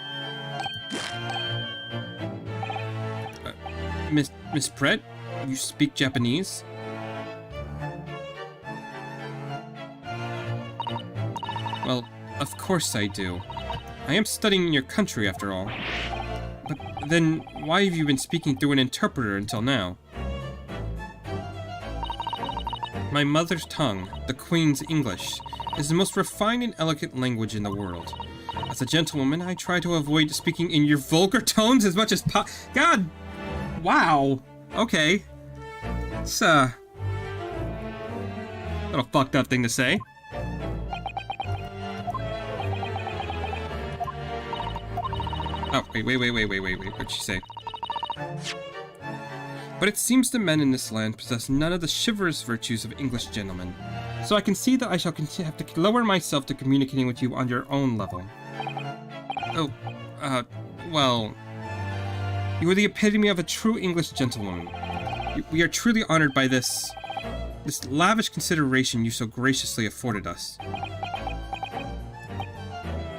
Miss Brett? You speak Japanese? Well, of course I do. I am studying in your country, after all. But then, why have you been speaking through an interpreter until now? My mother's tongue, the Queen's English, is the most refined and elegant language in the world. As a gentlewoman, I try to avoid speaking in your vulgar tones as much as God! Wow! Okay. It's, a little fucked up thing to say. Oh, wait, what'd she say? But it seems the men in this land possess none of the chivalrous virtues of English gentlemen, so I can see that I shall have to lower myself to communicating with you on your own level. Oh, well... You are the epitome of a true English gentlewoman. We are truly honored by this lavish consideration you so graciously afforded us.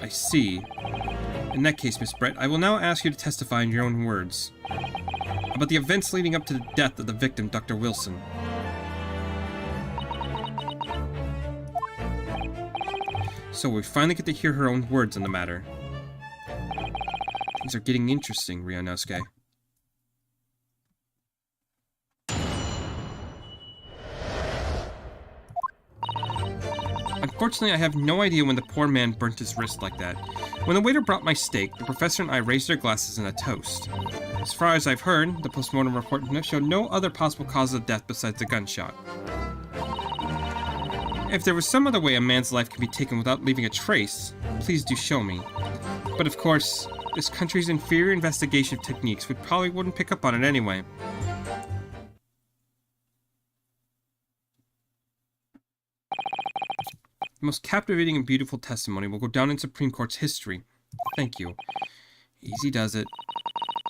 I see. In that case, Miss Brett, I will now ask you to testify in your own words about the events leading up to the death of the victim, Dr. Wilson. So we finally get to hear her own words on the matter. Things are getting interesting, Ryunosuke. Unfortunately, I have no idea when the poor man burnt his wrist like that. When the waiter brought my steak, the professor and I raised our glasses in a toast. As far as I've heard, the postmortem report showed no other possible cause of death besides the gunshot. If there was some other way a man's life can be taken without leaving a trace, please do show me. But of course, this country's inferior investigation techniques probably wouldn't pick up on it anyway. The most captivating and beautiful testimony will go down in Supreme Court's history. Thank you. Easy does it.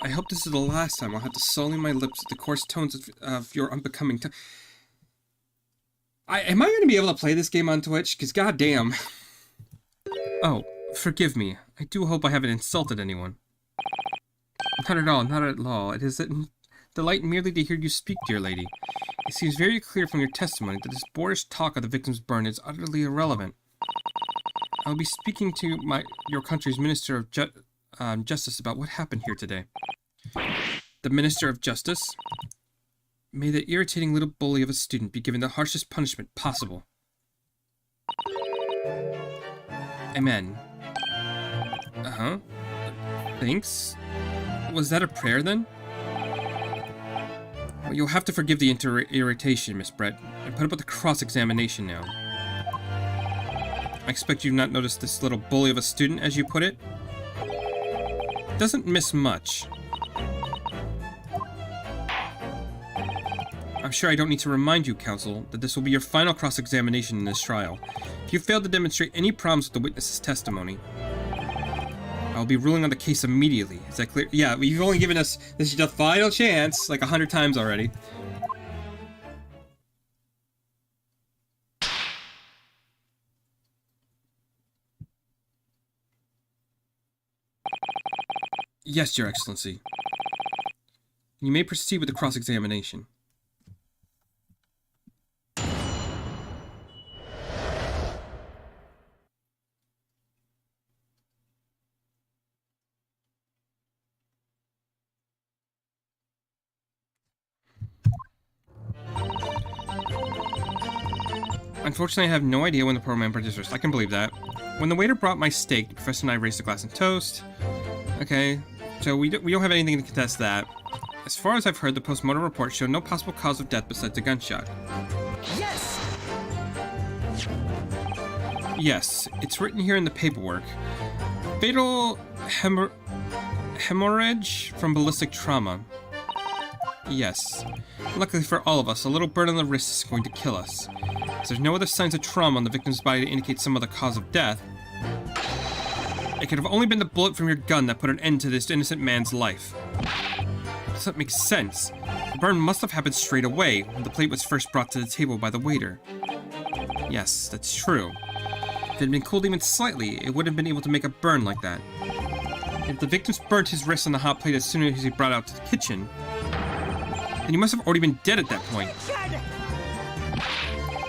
I hope this is the last time I'll have to sully my lips with the coarse tones of your unbecoming tongue. Am I going to be able to play this game on Twitch? Because goddamn. Oh, forgive me. I do hope I haven't insulted anyone. Not at all, not at all. It is a delight merely to hear you speak, dear lady. It seems very clear from your testimony that this boorish talk of the victim's burn is utterly irrelevant. I will be speaking to your country's Minister of Justice about what happened here today. The Minister of Justice? May the irritating little bully of a student be given the harshest punishment possible. Amen. Uh-huh. Thanks. Was that a prayer, then? Well, you'll have to forgive the irritation, Miss Brett, and put up with the cross-examination now. I expect you've not noticed this little bully of a student, as you put it? Doesn't miss much. I'm sure I don't need to remind you, counsel, that this will be your final cross-examination in this trial. If you fail to demonstrate any problems with the witness's testimony, I'll be ruling on the case immediately. Is that clear? Yeah, you've only given us this is the final chance, like 100 times already. Yes, Your Excellency. You may proceed with the cross-examination. Unfortunately, I have no idea when the poor man burned his wrist. I can believe that. When the waiter brought my steak, the professor and I raised a glass and toast. Okay, so we don't have anything to contest that. As far as I've heard, the post-mortem report showed no possible cause of death besides a gunshot. Yes! Yes, it's written here in the paperwork. Fatal hemorrhage from ballistic trauma. Yes. Luckily for all of us, a little burn on the wrist is going to kill us. As there's no other signs of trauma on the victim's body to indicate some other cause of death, it could have only been the bullet from your gun that put an end to this innocent man's life. Does that make sense? The burn must have happened straight away, when the plate was first brought to the table by the waiter. Yes, that's true. If it had been cooled even slightly, it wouldn't have been able to make a burn like that. If the victim burnt his wrist on the hot plate as soon as he brought it out to the kitchen, then he must have already been dead at that point.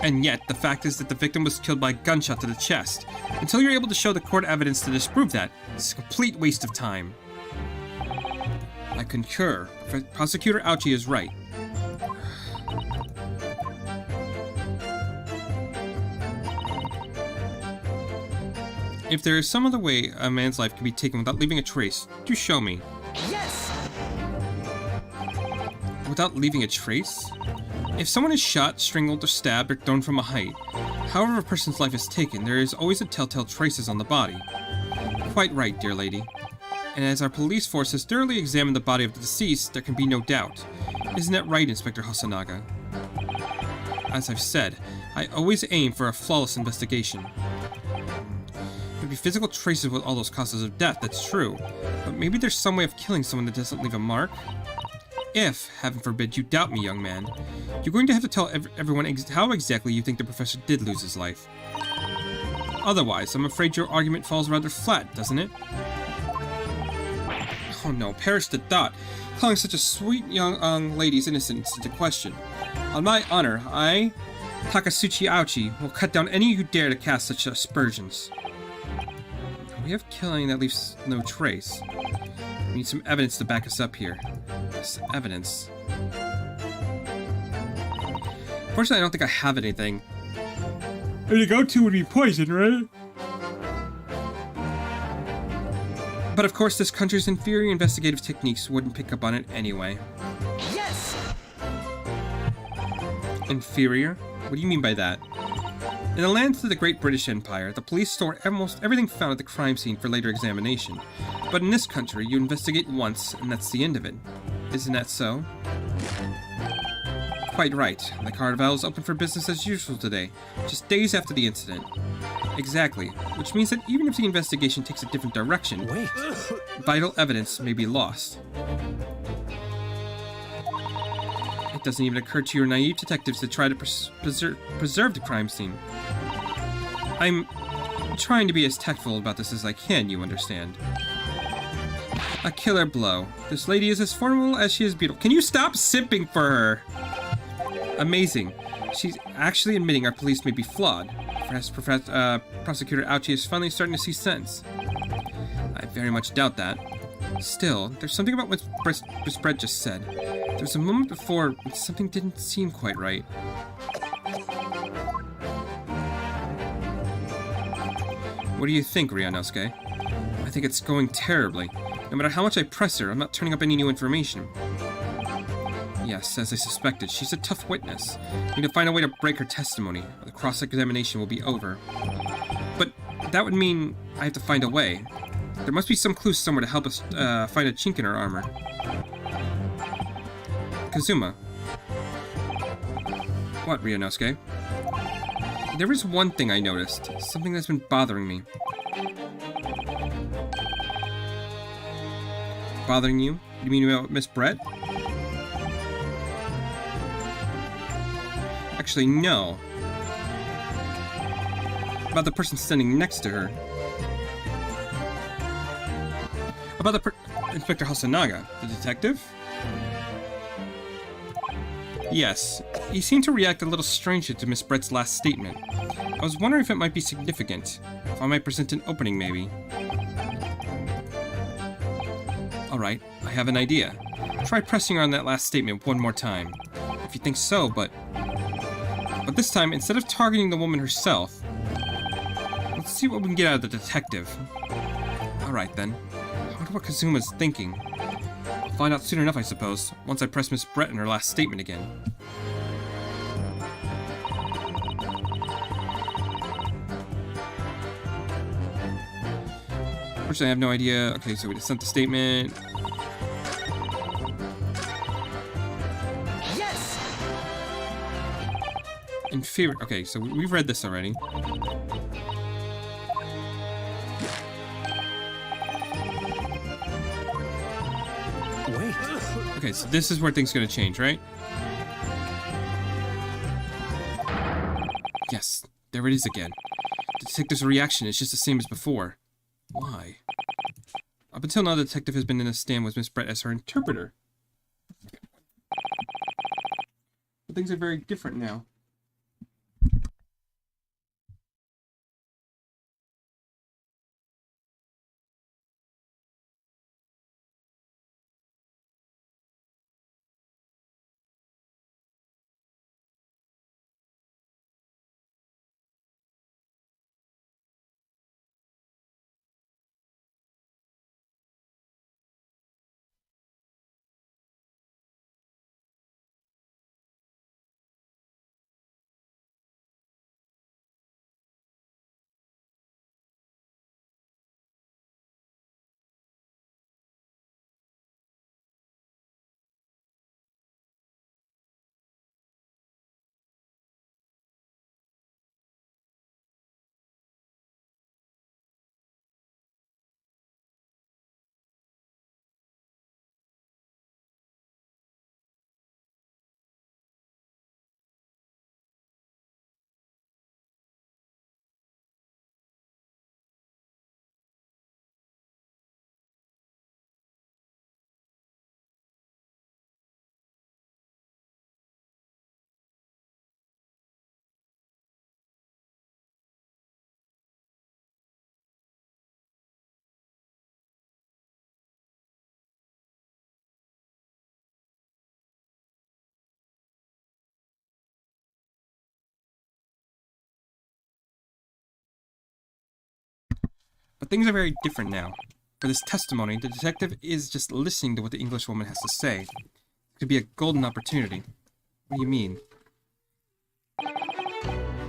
And yet, the fact is that the victim was killed by a gunshot to the chest. Until you're able to show the court evidence to disprove that, it's a complete waste of time. I concur. Prosecutor Ouchie is right. If there is some other way a man's life can be taken without leaving a trace, do show me. Yes! Without leaving a trace? If someone is shot, strangled, or stabbed, or thrown from a height, however a person's life is taken, there is always a telltale traces on the body. Quite right, dear lady. And as our police force has thoroughly examined the body of the deceased, there can be no doubt. Isn't that right, Inspector Hosonaga? As I've said, I always aim for a flawless investigation. There'd be physical traces with all those causes of death, that's true. But maybe there's some way of killing someone that doesn't leave a mark? If, heaven forbid, you doubt me, young man, you're going to have to tell everyone how exactly you think the professor did lose his life. Otherwise, I'm afraid your argument falls rather flat, doesn't it? Oh no, perish the thought, calling such a sweet young lady's innocence into question. On my honor, I, Takasuchi Ouchie, will cut down any who dare to cast such aspersions. We have killing that leaves no trace. We need some evidence to back us up here. This evidence. Fortunately, I don't think I have anything. And the go-to would be poison, right? But of course, this country's inferior investigative techniques wouldn't pick up on it anyway. Yes! Inferior? What do you mean by that? In the lands of the Great British Empire, the police store almost everything found at the crime scene for later examination. But in this country, you investigate once, and that's the end of it. Isn't that so? Quite right. The Carnival is open for business as usual today, just days after the incident. Exactly, which means that even if the investigation takes a different direction, Wait. vital evidence may be lost. It doesn't even occur to your naive detectives to try to preserve the crime scene. I'm trying to be as tactful about this as I can, you understand. A killer blow. This lady is as formidable as she is beautiful. Can you stop simping for her? Amazing. She's actually admitting our police may be flawed. Perhaps Prosecutor Ouchie is finally starting to see sense. I very much doubt that. Still, there's something about what Miss Brett just said. There was a moment before when something didn't seem quite right. What do you think, Ryunosuke? I think it's going terribly. No matter how much I press her, I'm not turning up any new information. Yes, as I suspected, she's a tough witness. We need to find a way to break her testimony, or the cross-examination will be over. But that would mean I have to find a way. There must be some clues somewhere to help us find a chink in her armor. Kazuma. What, Ryunosuke? There is one thing I noticed. Something that's been bothering me. Bothering you? You mean about Miss Brett? Actually, no. About the person standing next to her. About Inspector Hosonaga, the detective? Yes, he seemed to react a little strangely to Miss Brett's last statement. I was wondering if it might be significant. If I might present an opening, maybe. Alright, I have an idea. Try pressing her on that last statement one more time. If you think so, but... But this time, instead of targeting the woman herself, let's see what we can get out of the detective. Alright then. I wonder what Kazuma's thinking. I'll find out soon enough, I suppose, once I press Miss Brett in her last statement again. Unfortunately, I have no idea. Okay, so we just sent the statement. Yes. In favor. Okay, so we've read this already. Wait. Okay, so this is where things are gonna change, right? Yes, there it is again. The detective's reaction is just the same as before. Why? Up until now, the detective has been in a stand with Miss Brett as her interpreter. But things are very different now. But things are very different now. For this testimony, the detective is just listening to what the Englishwoman has to say. It could be a golden opportunity. What do you mean?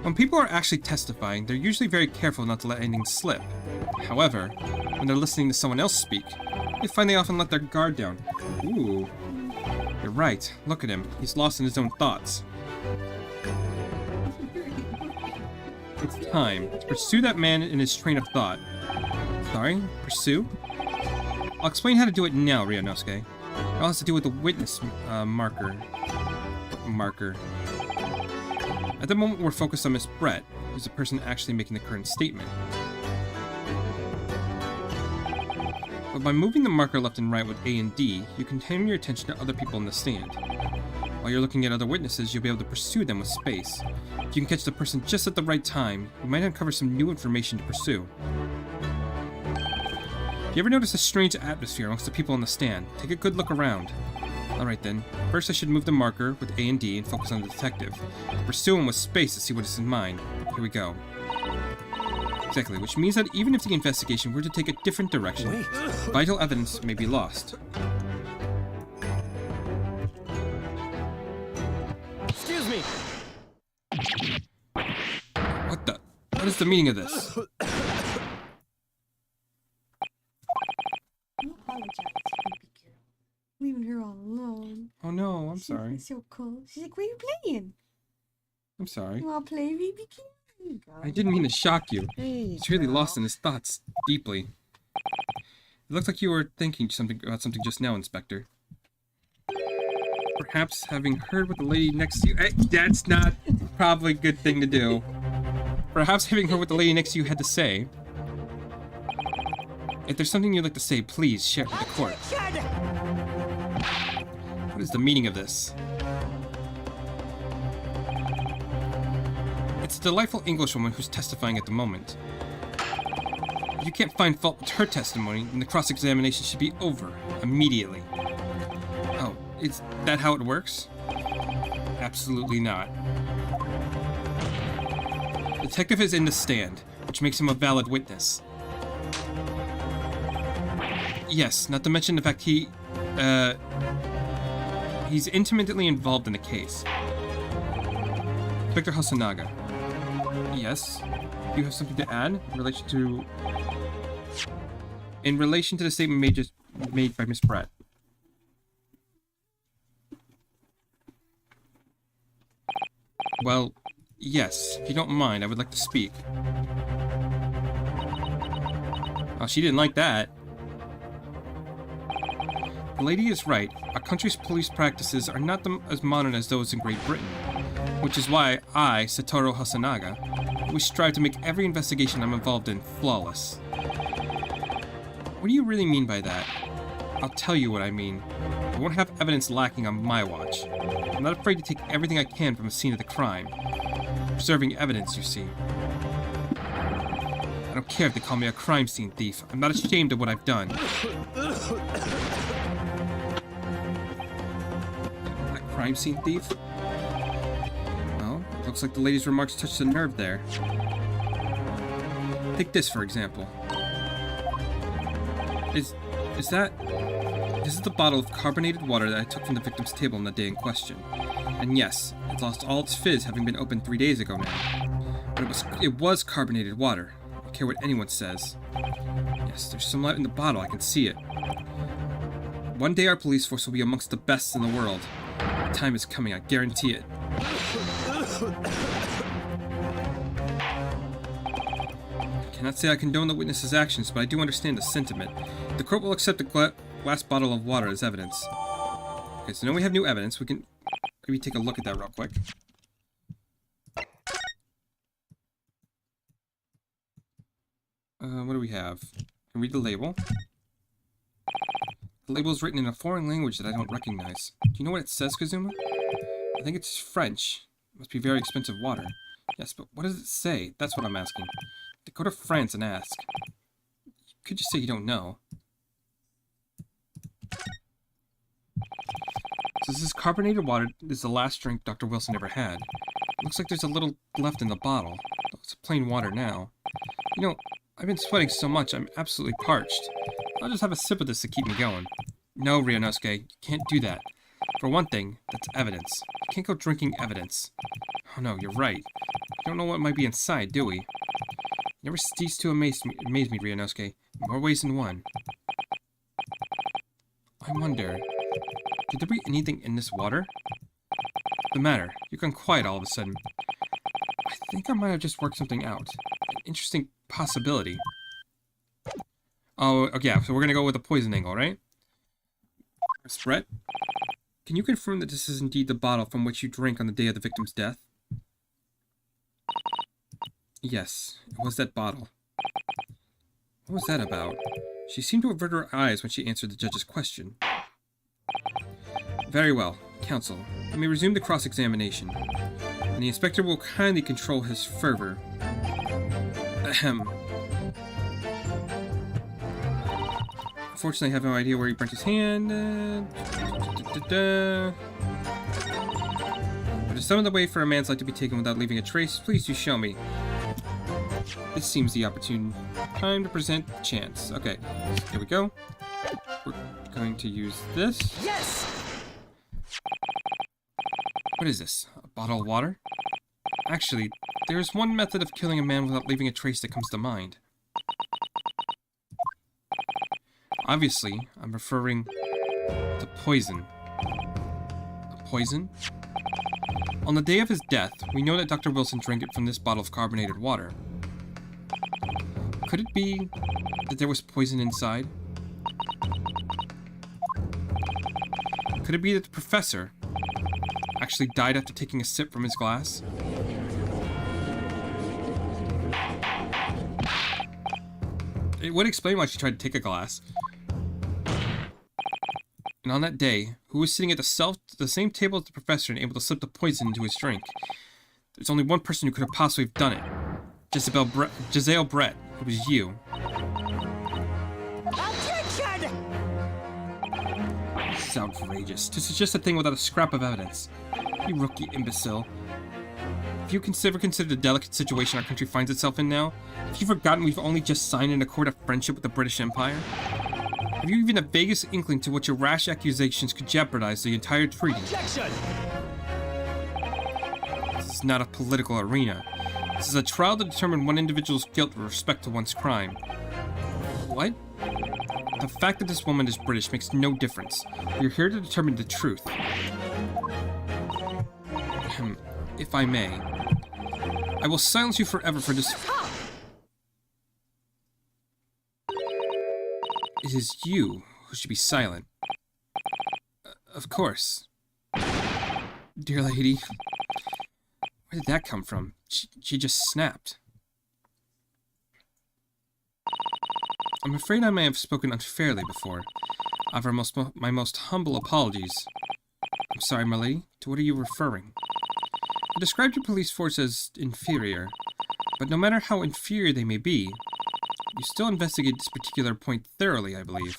When people are actually testifying, they're usually very careful not to let anything slip. However, when they're listening to someone else speak, they find they often let their guard down. Ooh. You're right. Look at him. He's lost in his own thoughts. It's time to pursue that man in his train of thought. Sorry? Pursue? I'll explain how to do it now, Ryunosuke. It all has to do with the witness marker. At the moment, we're focused on Miss Brett, who's the person actually making the current statement. But by moving the marker left and right with A and D, you can turn your attention to other people in the stand. While you're looking at other witnesses, you'll be able to pursue them with space. If you can catch the person just at the right time, you might uncover some new information to pursue. You ever notice a strange atmosphere amongst the people on the stand? Take a good look around. Alright then, first I should move the marker with A and D and focus on the detective. Pursue him with space to see what is in mind. Here we go. Exactly, which means that even if the investigation were to take a different direction, vital evidence may be lost. Excuse me. What is the meaning of this? I apologize, baby girl. Leaving her all alone. Oh no, I'm sorry. She's so cold. She's like, what are you playing? I'm sorry. You want to play, baby girl? Here you go. I didn't mean to shock you. Hey, He's really girl. lost in his thoughts deeply. It looked like you were thinking about something just now, Inspector. Perhaps having heard what the lady next to you... that's not probably a good thing to do. Perhaps having heard what the lady next to you had to say. If there's something you'd like to say, please share it with the court. What is the meaning of this? It's a delightful Englishwoman who's testifying at the moment. If you can't find fault with her testimony, then the cross-examination should be over immediately. Oh, is that how it works? Absolutely not. Detective is in the stand, which makes him a valid witness. Yes, not to mention the fact he's intimately involved in the case. Inspector Hasanaga. Yes? Do you have something to add in relation to the statement made by Miss Brett? Well, yes. If you don't mind, I would like to speak. Oh, she didn't like that. The lady is right. Our country's police practices are not as modern as those in Great Britain, which is why I, Satoru Hasanaga, we strive to make every investigation I'm involved in flawless. What do you really mean by that? I'll tell you what I mean. I won't have evidence lacking on my watch. I'm not afraid to take everything I can from the scene of the crime. Preserving evidence, you see. I don't care if they call me a crime scene thief. I'm not ashamed of what I've done. A crime scene thief? Well, looks like the lady's remarks touched a nerve there. Take this, for example. This is the bottle of carbonated water that I took from the victim's table on the day in question. And yes, it's lost all its fizz having been opened 3 days ago now. But it was carbonated water. I don't care what anyone says. Yes, there's some light in the bottle, I can see it. One day our police force will be amongst the best in the world. The time is coming, I guarantee it. I cannot say I condone the witness's actions, but I do understand the sentiment. The court will accept the glass bottle of water as evidence. Okay, so now we have new evidence. We can maybe take a look at that real quick. What do we have? Can read the label. The label is written in a foreign language that I don't recognize. Do you know what it says, Kazuma? I think it's French. It must be very expensive water. Yes, but what does it say? That's what I'm asking. To go to France and ask. You could just say you don't know. So this is carbonated water. This is the last drink Dr. Wilson ever had. Looks like there's a little left in the bottle. It's plain water now. You know, I've been sweating so much, I'm absolutely parched. I'll just have a sip of this to keep me going. No, Ryunosuke, you can't do that. For one thing, that's evidence. You can't go drinking evidence. Oh no, you're right. We don't know what might be inside, do we? You never cease to amaze me, Ryunosuke. In more ways than one. I wonder, could there be anything in this water? What's the matter? You've gone quiet all of a sudden. I think I might have just worked something out. An interesting possibility. Oh, okay, so we're gonna go with the poison angle, right? Miss Brett, can you confirm that this is indeed the bottle from which you drank on the day of the victim's death? Yes, it was that bottle. What was that about? She seemed to avert her eyes when she answered the judge's question. Very well, counsel. You may resume the cross-examination, and the inspector will kindly control his fervor. Ahem. Unfortunately, I have no idea where he burnt his hand. But if some of the way for a man's life to be taken without leaving a trace, please do show me. This seems the opportune time to present the chance. Okay, here we go. We're going to use this. Yes! What is this? A bottle of water? Actually, there is one method of killing a man without leaving a trace that comes to mind. Obviously, I'm referring to poison. A poison? On the day of his death, we know that Dr. Wilson drank it from this bottle of carbonated water. Could it be that there was poison inside? Could it be that the professor actually died after taking a sip from his glass? It would explain why she tried to take a glass. And on that day, who was sitting at the same table as the professor and able to slip the poison into his drink? There's only one person who could have possibly have done it. Giselle Brett. It was you. Objection! This is outrageous. To suggest a thing without a scrap of evidence. You rookie imbecile. Have you ever considered the delicate situation our country finds itself in now? Have you forgotten we've only just signed an accord of friendship with the British Empire? Have you even the vaguest inkling to what your rash accusations could jeopardize the entire treaty? Objection! This is not a political arena. This is a trial to determine one individual's guilt with respect to one's crime. What? The fact that this woman is British makes no difference. We're here to determine the truth. If I may, I will silence you forever for this. It is you who should be silent. Of course. Dear lady, where did that come from? She just snapped. I'm afraid I may have spoken unfairly before. I offer my most humble apologies. I'm sorry, my lady. To what are you referring? I described your police force as inferior, but no matter how inferior they may be, you still investigate this particular point thoroughly, I believe.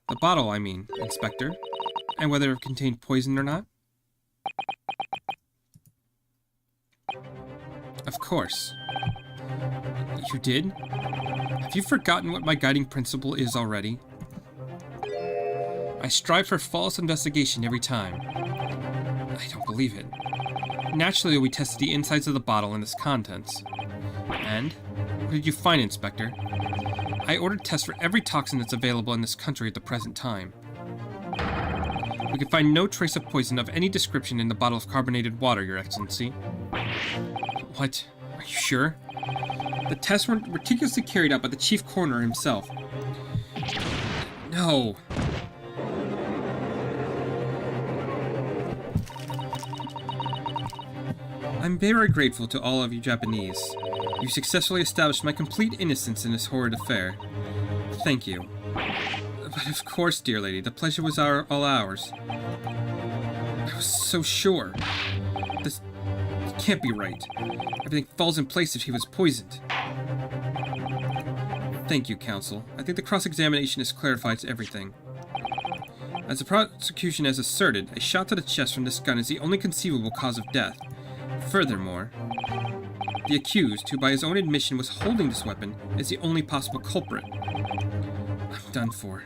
The bottle, I mean, Inspector, and whether it contained poison or not. Of course. You did? Have you forgotten what my guiding principle is already? I strive for flawless investigation every time. I don't believe it. Naturally, we tested the insides of the bottle and its contents. And? What did you find, Inspector? I ordered tests for every toxin that's available in this country at the present time. We could find no trace of poison of any description in the bottle of carbonated water, Your Excellency. What? Are you sure? The tests were meticulously carried out by the chief coroner himself. No. I'm very grateful to all of you Japanese. You successfully established my complete innocence in this horrid affair. Thank you. But of course, dear lady, the pleasure was all ours. I was so sure. This can't be right. Everything falls in place if he was poisoned. Thank you, counsel. I think the cross-examination has clarified everything. As the prosecution has asserted, a shot to the chest from this gun is the only conceivable cause of death. Furthermore, the accused, who by his own admission was holding this weapon, is the only possible culprit. I'm done for.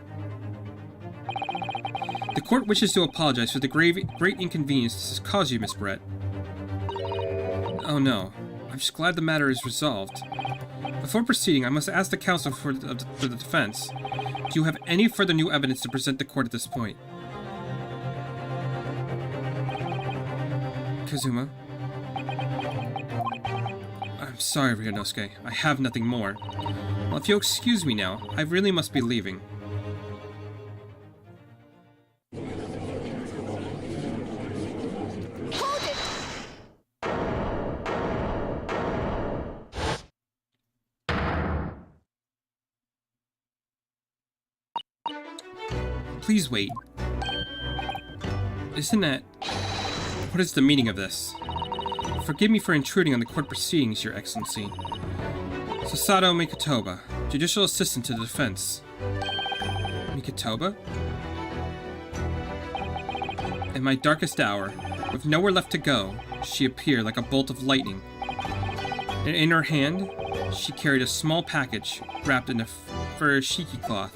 The court wishes to apologize for the great inconvenience this has caused you, Miss Brett. Oh no, I'm just glad the matter is resolved. Before proceeding, I must ask the counsel for the defense. Do you have any further new evidence to present the court at this point? Kazuma? I'm sorry, Ryunosuke. I have nothing more. Well, if you'll excuse me now, I really must be leaving. Hold it! Please wait. Isn't that... What is the meaning of this? Forgive me for intruding on the court proceedings, Your Excellency. Sasato Mikotoba, Judicial Assistant to the Defense. Mikotoba? In my darkest hour, with nowhere left to go, she appeared like a bolt of lightning. And in her hand, she carried a small package wrapped in a fur shiki cloth.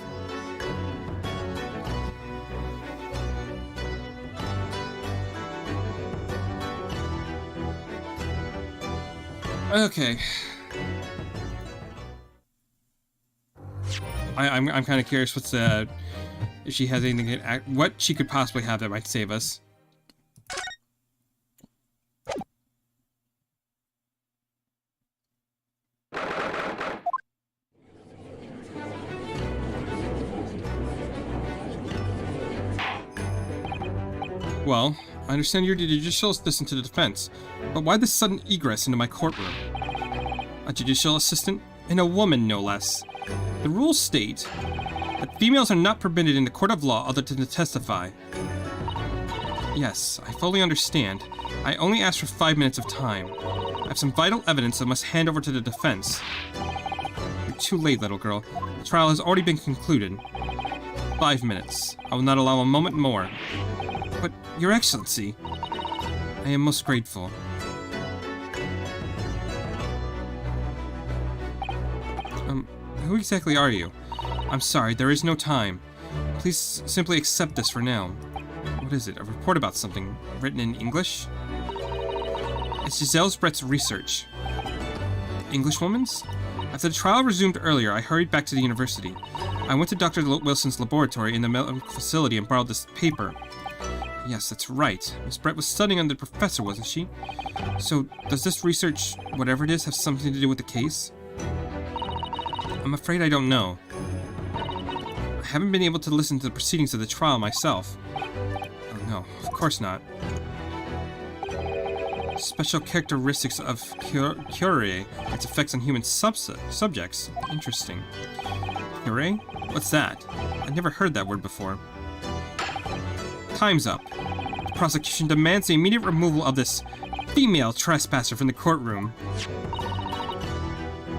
Okay. I'm kind of curious what's if she has anything what she could possibly have that might save us. Well, I understand you're the judicial assistant to the defense, but why this sudden egress into my courtroom? A judicial assistant? And a woman, no less. The rules state that females are not permitted in the court of law other than to testify. Yes, I fully understand. I only asked for 5 minutes of time. I have some vital evidence I must hand over to the defense. You're too late, little girl. The trial has already been concluded. 5 minutes. I will not allow a moment more. But, Your Excellency, I am most grateful. Who exactly are you? I'm sorry, there is no time. Please simply accept this for now. What is it? A report about something written in English? It's Giselle Brett's research. Englishwoman's? After the trial resumed earlier, I hurried back to the university. I went to Dr. Wilson's laboratory in the medical facility and borrowed this paper. Yes, that's right. Miss Brett was studying under the professor, wasn't she? So, does this research, whatever it is, have something to do with the case? I'm afraid I don't know. I haven't been able to listen to the proceedings of the trial myself. Oh no, of course not. Special characteristics of Curie, its effects on human subjects. Interesting. Curie? What's that? I've never heard that word before. Time's up. The prosecution demands the immediate removal of this female trespasser from the courtroom.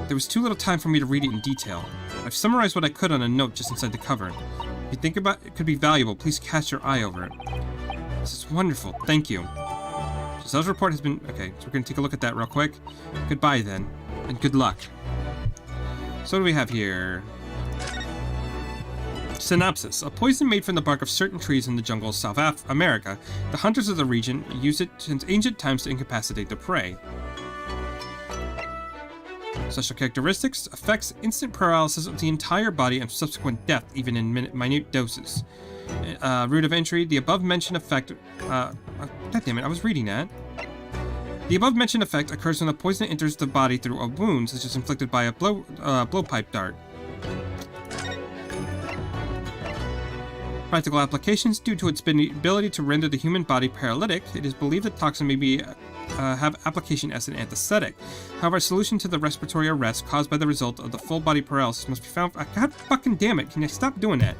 There was too little time for me to read it in detail. I've summarized what I could on a note just inside the cover. If you think about it could be valuable, please cast your eye over it. This is wonderful. Thank you. Giselle's report has been... Okay, so we're going to take a look at that real quick. Goodbye, then. And good luck. So what do we have here? Synopsis. A poison made from the bark of certain trees in the jungle of South America. The hunters of the region use it since ancient times to incapacitate their prey. Special characteristics. Affects instant paralysis of the entire body and subsequent death, even in minute doses. Route of entry. The above-mentioned effect... God damn it, I was reading that. The above-mentioned effect occurs when the poison enters the body through a wound, such as inflicted by a blowpipe dart. Practical applications. Due to its ability to render the human body paralytic, it is believed that toxin may have application as an anesthetic. However, a solution to the respiratory arrest caused by the result of the full body paralysis must be found... God fucking damn it, can you stop doing that?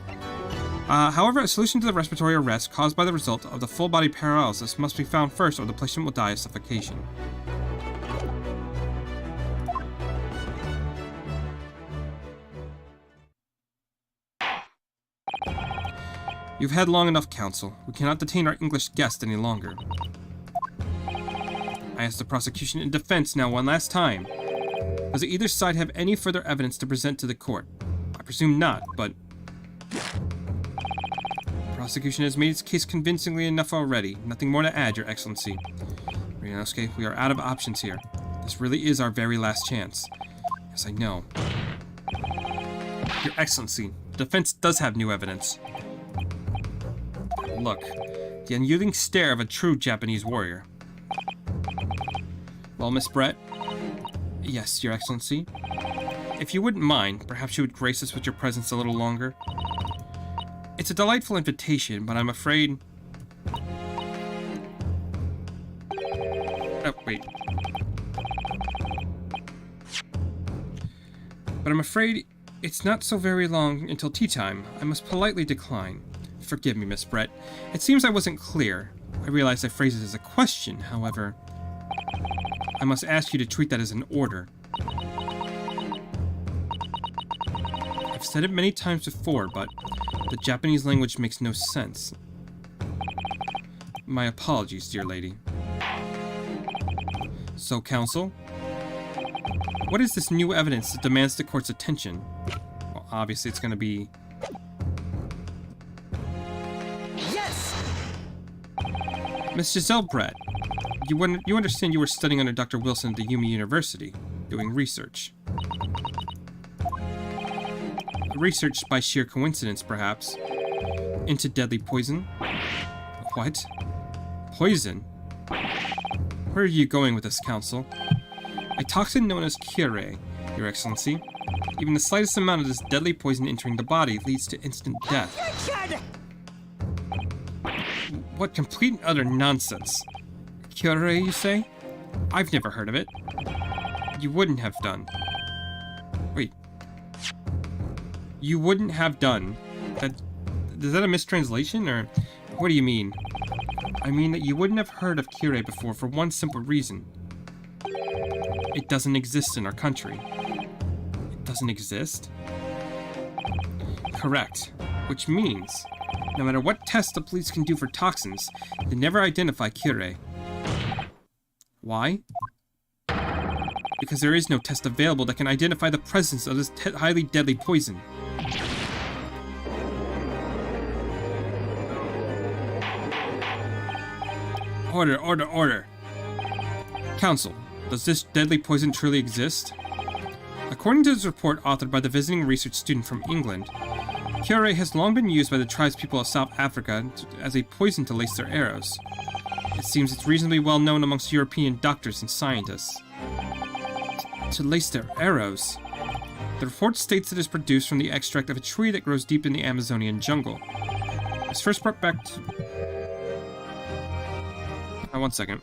However, a solution to the respiratory arrest caused by the result of the full body paralysis must be found first, or the patient will die of suffocation. You've had long enough, counsel. We cannot detain our English guest any longer. I ask the prosecution and defense now one last time. Does either side have any further evidence to present to the court? I presume not, but... The prosecution has made its case convincingly enough already. Nothing more to add, Your Excellency. Ryunosuke, we are out of options here. This really is our very last chance. Yes, I know. Your Excellency, the defense does have new evidence. Look, the unyielding stare of a true Japanese warrior. Well, Miss Brett? Yes, Your Excellency? If you wouldn't mind, perhaps you would grace us with your presence a little longer? It's a delightful invitation, but I'm afraid... Oh, wait. But I'm afraid it's not so very long until tea time. I must politely decline. Forgive me, Miss Brett. It seems I wasn't clear. I realize I phrased it as a question, however... I must ask you to treat that as an order. I've said it many times before, but the Japanese language makes no sense. My apologies, dear lady. So, counsel? What is this new evidence that demands the court's attention? Well, obviously it's going to be... Yes! Miss Giselle Brett, you understand you were studying under Dr. Wilson at the Yumi University, doing research. Research by sheer coincidence, perhaps. Into deadly poison? What? Poison? Where are you going with this, counsel? A toxin known as Curie, Your Excellency. Even the slightest amount of this deadly poison entering the body leads to instant death. What complete and utter nonsense. Curie, you say? I've never heard of it. You wouldn't have done. Wait. You wouldn't have done. Is that a mistranslation, or what do you mean? I mean that you wouldn't have heard of Curie before for one simple reason. It doesn't exist in our country. It doesn't exist? Correct. Which means, no matter what test the police can do for toxins, they never identify Curie. Why? because there is no test available that can identify the presence of this highly deadly poison. Order, order, order. Council, does this deadly poison truly exist? According to this report authored by the visiting research student from England, Curare has long been used by the tribespeople of South Africa as a poison to lace their arrows. It seems it's reasonably well known amongst European doctors and scientists. To lace their arrows? The report states that it is produced from the extract of a tree that grows deep in the Amazonian jungle. It's first brought back to... one second.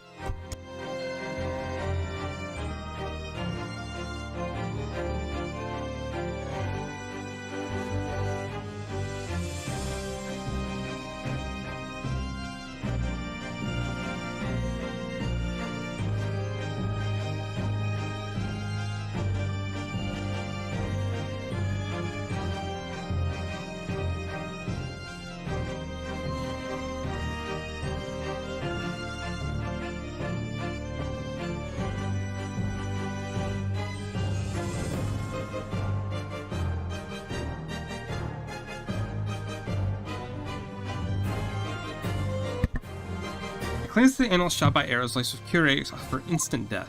Claims that the animal shot by arrows laced with Curare for instant death.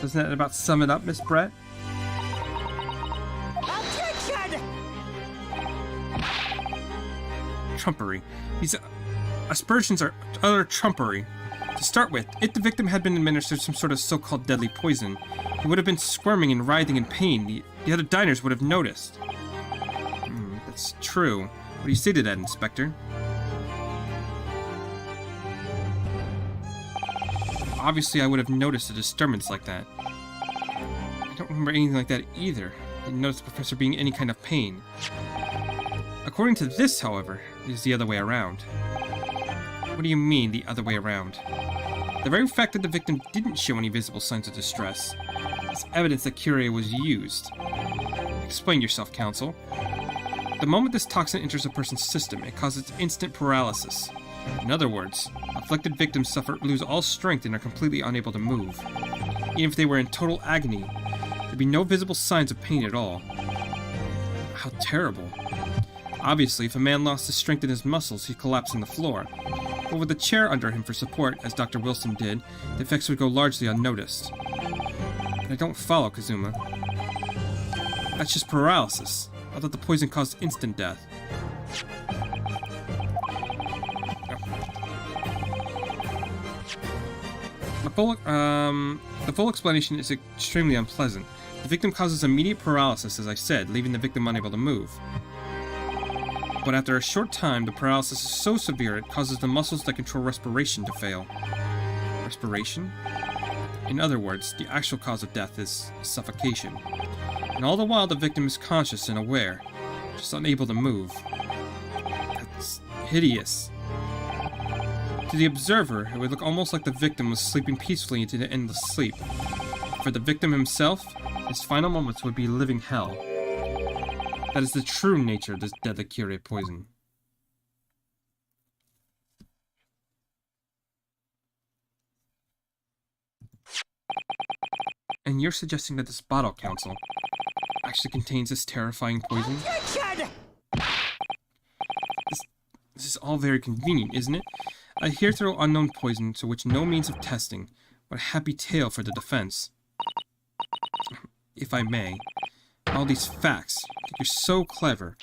Doesn't that about sum it up, Miss Brett? Attention! Trumpery. These aspersions are utter trumpery. To start with, if the victim had been administered some sort of so-called deadly poison, he would have been squirming and writhing in pain. The other diners would have noticed. That's true. What do you say to that, Inspector? Obviously, I would have noticed a disturbance like that. I don't remember anything like that either. I didn't notice the professor being in any kind of pain. According to this, however, it is the other way around. What do you mean, the other way around? The very fact that the victim didn't show any visible signs of distress is evidence that Curare was used. Explain yourself, Counsel. The moment this toxin enters a person's system, it causes instant paralysis. In other words, afflicted victims lose all strength and are completely unable to move. Even if they were in total agony, there'd be no visible signs of pain at all. How terrible. Obviously, if a man lost his strength in his muscles, he'd collapse on the floor. But with a chair under him for support, as Dr. Wilson did, the effects would go largely unnoticed. But I don't follow, Kazuma. That's just paralysis. I thought the poison caused instant death. The full explanation is extremely unpleasant. The victim causes immediate paralysis, as I said, leaving the victim unable to move. But after a short time, the paralysis is so severe it causes the muscles that control respiration to fail. Respiration? In other words, the actual cause of death is suffocation. And all the while the victim is conscious and aware, just unable to move. That's hideous. To the observer, it would look almost like the victim was sleeping peacefully into the endless sleep. For the victim himself, his final moments would be living hell. That is the true nature of this deadly Curare poison. And you're suggesting that this bottle, Counsel, actually contains this terrifying poison? Attention! This is all very convenient, isn't it? A hitherto unknown poison to which no means of testing. What a happy tale for the defense. If I may. All these facts. You're so clever.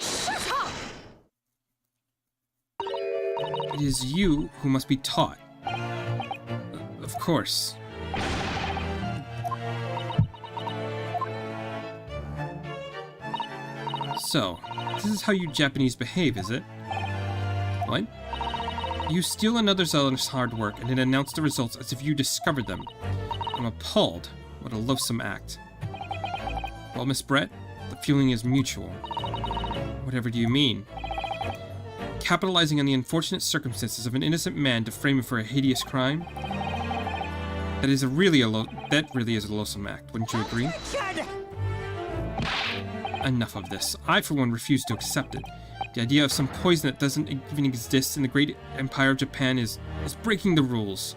It is you who must be taught. Of course. So, this is how you Japanese behave, is it? What? You steal another zealot's hard work and then announce the results as if you discovered them. I'm appalled. What a loathsome act. Well, Miss Brett, the feeling is mutual. Whatever do you mean? Capitalizing on the unfortunate circumstances of an innocent man to frame him for a hideous crime? That really is a loathsome act, wouldn't you agree? Enough of this. I, for one, refuse to accept it. The idea of some poison that doesn't even exist in the great empire of Japan is breaking the rules.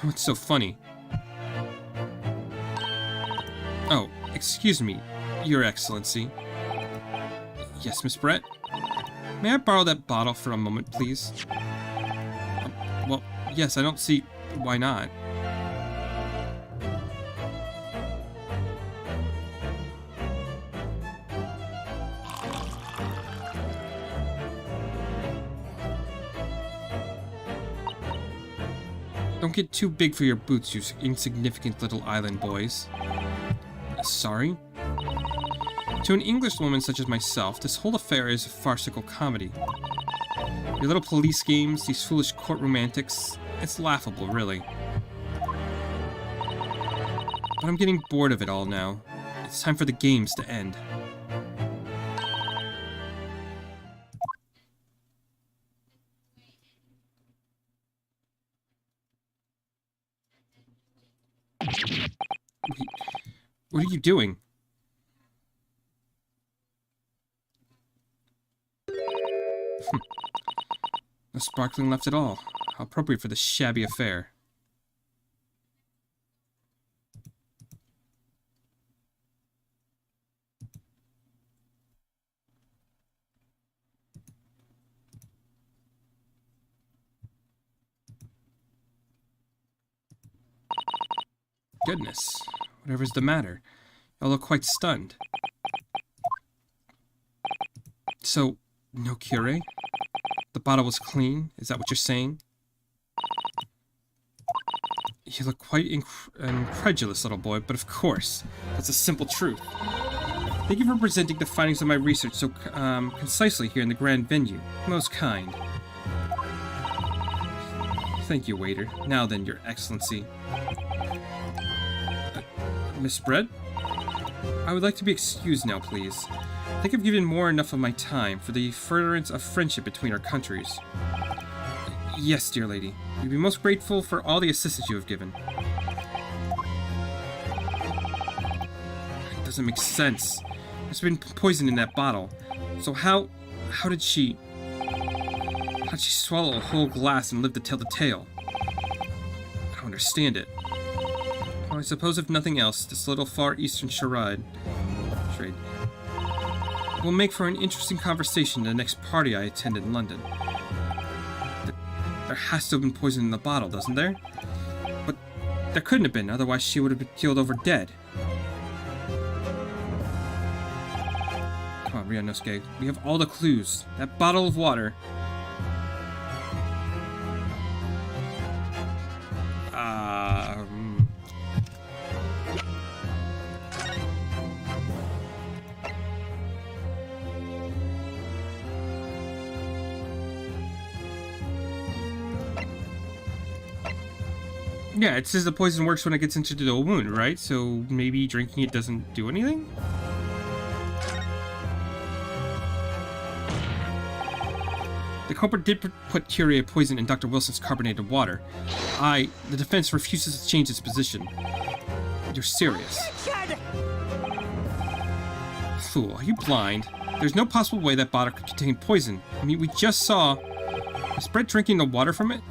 What's so funny? Oh, excuse me, Your Excellency. Yes, Miss Brett? May I borrow that bottle for a moment, please? Well, yes, I don't see why not. Don't get too big for your boots, you insignificant little island boys. Sorry? To an English woman such as myself, this whole affair is a farcical comedy. Your little police games, these foolish courtroom antics, it's laughable, really. But I'm getting bored of it all now. It's time for the games to end. Wait, what are you doing? No sparkling left at all. How appropriate for this shabby affair. Goodness, whatever's the matter? Y'all look quite stunned. So, no cure? The bottle was clean? Is that what you're saying? You look quite incredulous, little boy, but of course, that's a simple truth. Thank you for presenting the findings of my research so concisely here in the grand venue. Most kind. Thank you, waiter. Now then, Your Excellency. Miss Brett? I would like to be excused now, please. I think I've given more than enough of my time for the furtherance of friendship between our countries. Yes, dear lady. You'd be most grateful for all the assistance you have given. It doesn't make sense. There's been poison in that bottle. So how did she swallow a whole glass and live to tell the tale? I don't understand it. Well, I suppose if nothing else, this little Far Eastern charade will make for an interesting conversation at the next party I attend in London. There has to have been poison in the bottle, doesn't there? But there couldn't have been, otherwise she would have been keeled over dead. Come on, Ryunosuke, we have all the clues. That bottle of water... Yeah, it says the poison works when it gets into the wound, right? So maybe drinking it doesn't do anything? The culprit did put Curie poison in Dr. Wilson's carbonated water. The defense refuses to change its position. You're serious. Fool, are you blind? There's no possible way that bottle could contain poison. I mean, we just saw... Is Brett drinking the water from it?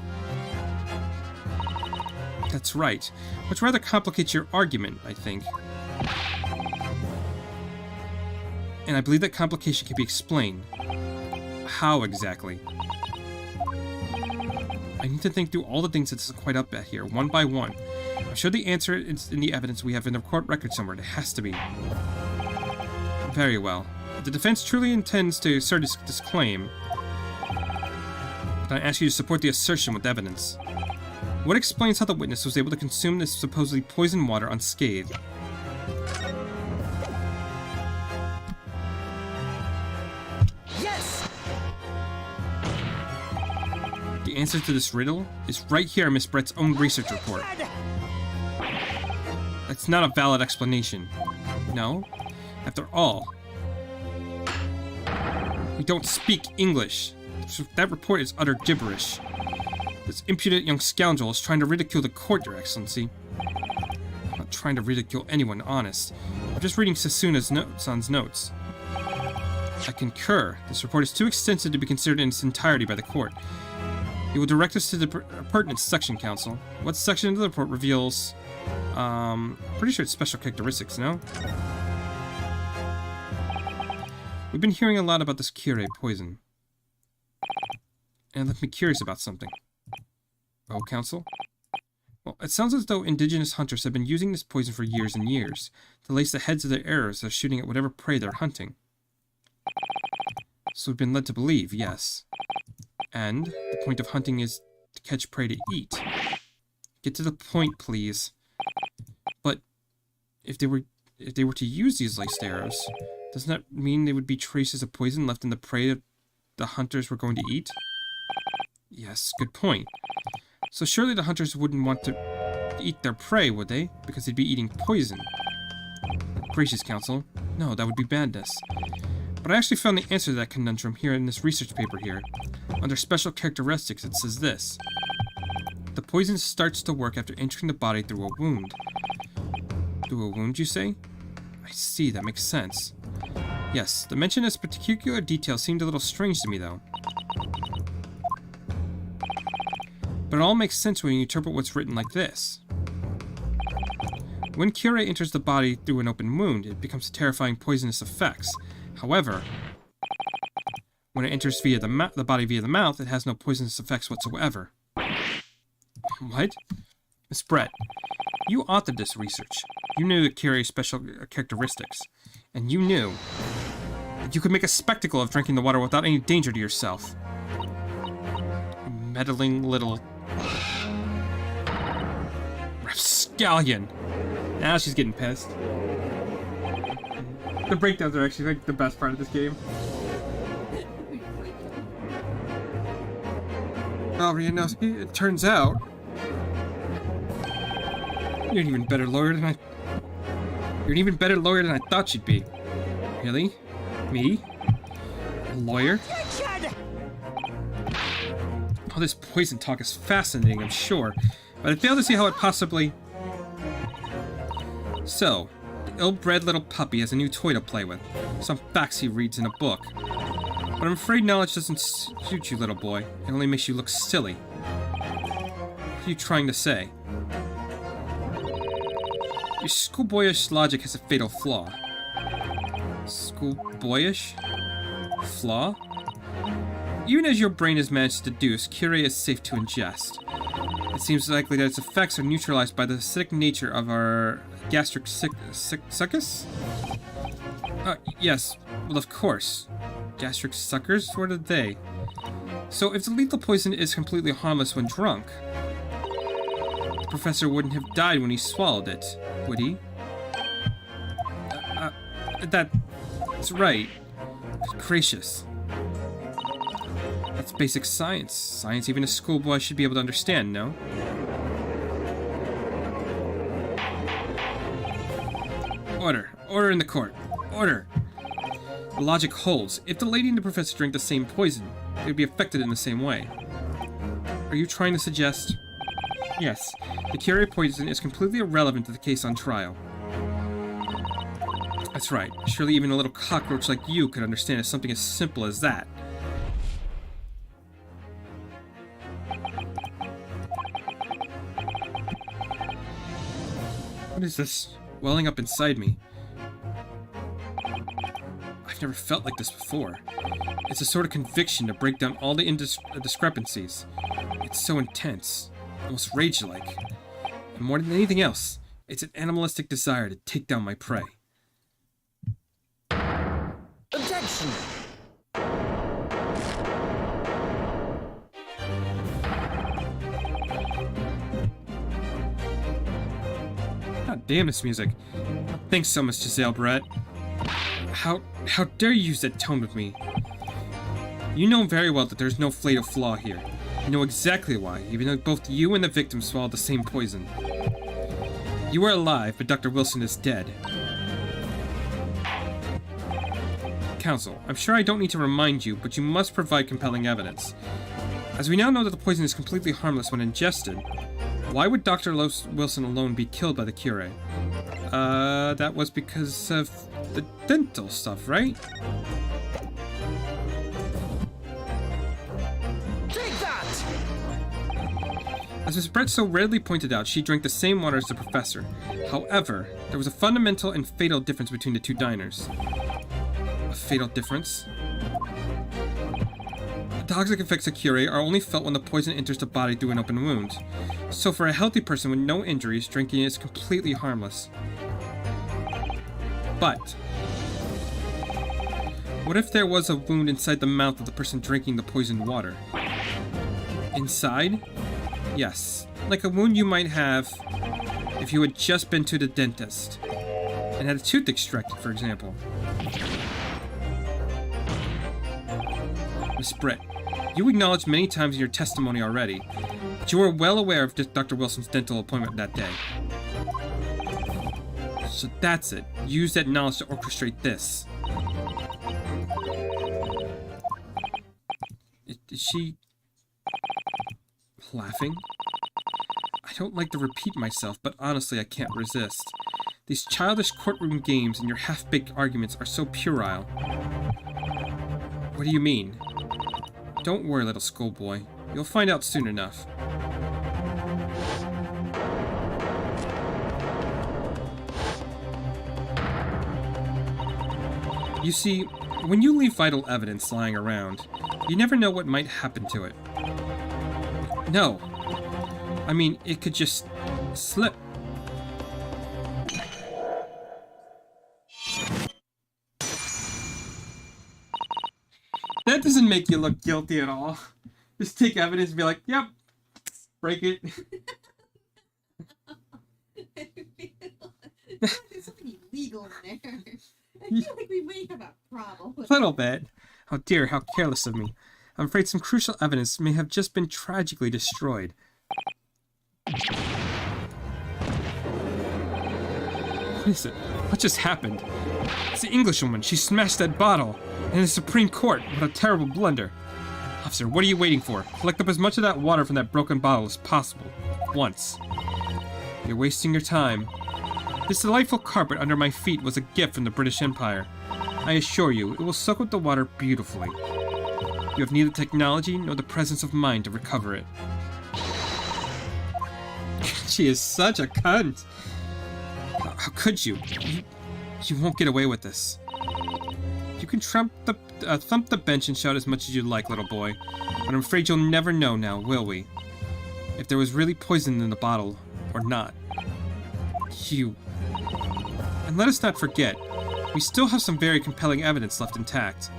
That's right, which rather complicates your argument, I think. And I believe that complication can be explained. How exactly? I need to think through all the things that's quite up at here, one by one. I'm sure the answer is in the evidence we have in the court record somewhere. It has to be. Very well. If the defense truly intends to assert this claim, then I ask you to support the assertion with evidence. What explains how the witness was able to consume this supposedly poisoned water unscathed? Yes! The answer to this riddle is right here in Miss Brett's own research report. That's not a valid explanation. No? After all, we don't speak English. So that report is utter gibberish. This impudent young scoundrel is trying to ridicule the court, Your Excellency. I'm not trying to ridicule anyone, honest. I'm just reading Sasuna's son's notes. I concur. This report is too extensive to be considered in its entirety by the court. You will direct us to the pertinent section, Counsel. What section of the report reveals... pretty sure it's special characteristics, no? We've been hearing a lot about this Curie poison. And it left me curious about something. Oh, Counsel? Well, it sounds as though indigenous hunters have been using this poison for years and years, to lace the heads of their arrows as shooting at whatever prey they're hunting. So we've been led to believe, yes. And the point of hunting is to catch prey to eat. Get to the point, please. But if they were to use these laced arrows, doesn't that mean there would be traces of poison left in the prey that the hunters were going to eat? Yes, good point. So surely the hunters wouldn't want to eat their prey, would they? Because they'd be eating poison. Gracious, Counsel. No, that would be madness. But I actually found the answer to that conundrum here in this research paper here. Under special characteristics, it says this. The poison starts to work after entering the body through a wound. Through a wound, you say? I see, that makes sense. Yes, the mention of this particular detail seemed a little strange to me, though. But it all makes sense when you interpret what's written like this. When Curie enters the body through an open wound, it becomes terrifying poisonous effects. However, when it enters via the body via the mouth, it has no poisonous effects whatsoever. What? Miss Brett, you authored this research. You knew the Curie's special characteristics. And you knew that you could make a spectacle of drinking the water without any danger to yourself. Meddling little... rapscallion. Now she's getting pissed. The breakdowns are actually like the best part of this game. Well, Ryunosuke, it turns out you're an even better lawyer than I thought you'd be. Really? Me? A lawyer? All this poison talk is fascinating, I'm sure, but I fail to see how it possibly... So, the ill-bred little puppy has a new toy to play with. Some facts he reads in a book. But I'm afraid knowledge doesn't suit you, little boy. It only makes you look silly. What are you trying to say? Your schoolboyish logic has a fatal flaw. Schoolboyish? Flaw? Even as your brain has managed to deduce, Curie is safe to ingest. It seems likely that its effects are neutralized by the acidic nature of our gastric succus? Yes, well of course. Gastric suckers? What are they? So if the lethal poison is completely harmless when drunk, the professor wouldn't have died when he swallowed it, would he? That's right. Gracious. That's basic science. Science even a schoolboy should be able to understand, no? Order. Order in the court. Order. The logic holds. If the lady and the professor drink the same poison, they would be affected in the same way. Are you trying to suggest... Yes. The Curie poison is completely irrelevant to the case on trial. That's right. Surely even a little cockroach like you could understand something as simple as that. What is this welling up inside me? I've never felt like this before. It's a sort of conviction to break down all the discrepancies. It's so intense, almost rage-like. And more than anything else, it's an animalistic desire to take down my prey. Objection! God damn this music. Thanks so much, Giselle Brett. How dare you use that tone with me? You know very well that there's no fatal flaw here. You know exactly why, even though both you and the victim swallowed the same poison. You are alive, but Dr. Wilson is dead. Counsel, I'm sure I don't need to remind you, but you must provide compelling evidence. As we now know that the poison is completely harmless when ingested, why would Dr. Wilson alone be killed by the Curie? That was because of the dental stuff, right? Take that! As Miss Brett so readily pointed out, she drank the same water as the professor. However, there was a fundamental and fatal difference between the two diners. A fatal difference? The toxic effects of Cure are only felt when the poison enters the body through an open wound. So for a healthy person with no injuries, drinking is completely harmless. But what if there was a wound inside the mouth of the person drinking the poisoned water? Inside? Yes, like a wound you might have if you had just been to the dentist and had a tooth extracted, for example. Miss Britt, you acknowledged many times in your testimony already that you were well aware of Dr. Wilson's dental appointment that day. So that's it. Use that knowledge to orchestrate this. Is she laughing? I don't like to repeat myself, but honestly I can't resist. These childish courtroom games and your half-baked arguments are so puerile. What do you mean? Don't worry, little schoolboy. You'll find out soon enough. You see, when you leave vital evidence lying around, you never know what might happen to it. No. I mean, it could just slip. That doesn't make you look guilty at all. Just take evidence and be like, yep, break it. There's something illegal in there. I feel like we may have a problem. A little bit. Oh dear, how careless of me. I'm afraid some crucial evidence may have just been tragically destroyed. What is it? What just happened? It's the Englishwoman. She smashed that bottle. And in the Supreme Court. What a terrible blunder. Officer, what are you waiting for? Collect up as much of that water from that broken bottle as possible. Once. You're wasting your time. This delightful carpet under my feet was a gift from the British Empire. I assure you, it will soak up the water beautifully. You have neither technology nor the presence of mind to recover it. She is such a cunt. How could you? You won't get away with this. You can thump the bench and shout as much as you like, little boy. But I'm afraid you'll never know now, will we? If there was really poison in the bottle, or not. And let us not forget, we still have some very compelling evidence left intact.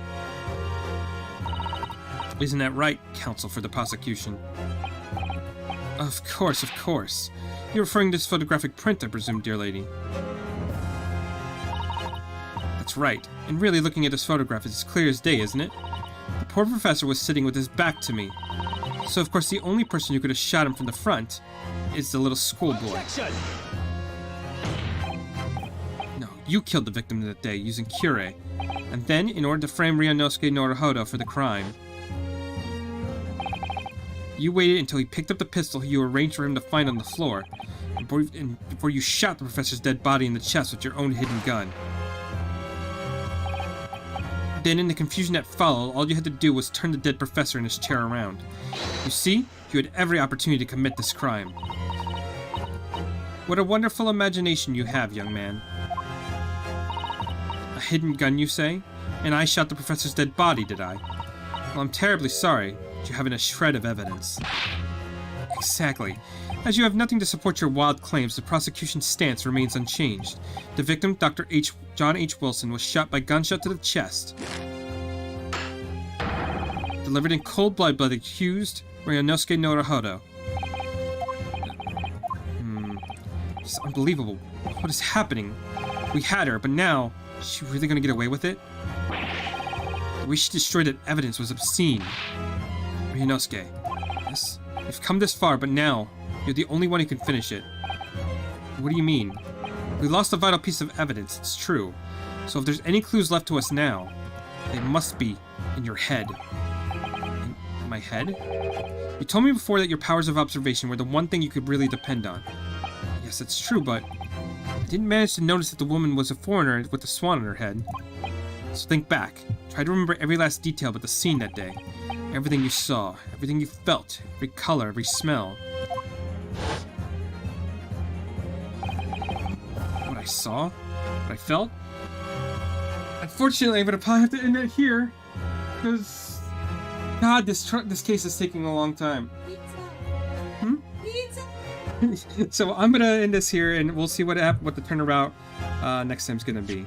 Isn't that right, counsel for the prosecution? Of course, of course. You're referring to this photographic print, I presume, dear lady. That's right. And really, looking at this photograph, it's as clear as day, isn't it? The poor professor was sitting with his back to me. So, of course, the only person who could have shot him from the front is the little schoolboy. No, you killed the victim that day using Cure. And then, in order to frame Ryunosuke Naruhodo for the crime, you waited until he picked up the pistol you arranged for him to find on the floor, before you shot the professor's dead body in the chest with your own hidden gun. Then, in the confusion that followed, all you had to do was turn the dead professor in his chair around. You see, you had every opportunity to commit this crime. What a wonderful imagination you have, young man. A hidden gun, you say? And I shot the professor's dead body, did I? Well, I'm terribly sorry, but you haven't a shred of evidence. Exactly. As you have nothing to support your wild claims, the prosecution's stance remains unchanged. The victim, Dr. John H. Wilson, was shot by gunshot to the chest. Delivered in cold blood by the accused, Ryunosuke Naruhodo. It's unbelievable. What is happening? We had her, but now, is she really gonna get away with it? The way she destroyed that evidence was obscene. Ryunosuke, yes, you've come this far, but now, you're the only one who can finish it. What do you mean? We lost a vital piece of evidence, it's true. So if there's any clues left to us now, they must be in your head. In my head? You told me before that your powers of observation were the one thing you could really depend on. Yes, that's true, but I didn't manage to notice that the woman was a foreigner with a swan on her head. So think back. Try to remember every last detail about the scene that day. Everything you saw, everything you felt, every color, every smell. I saw, what I felt. Unfortunately, I'm gonna probably have to end it here, because God, this case is taking a long time. Pizza. So I'm gonna end this here, and we'll see what the turnaround next time's gonna be.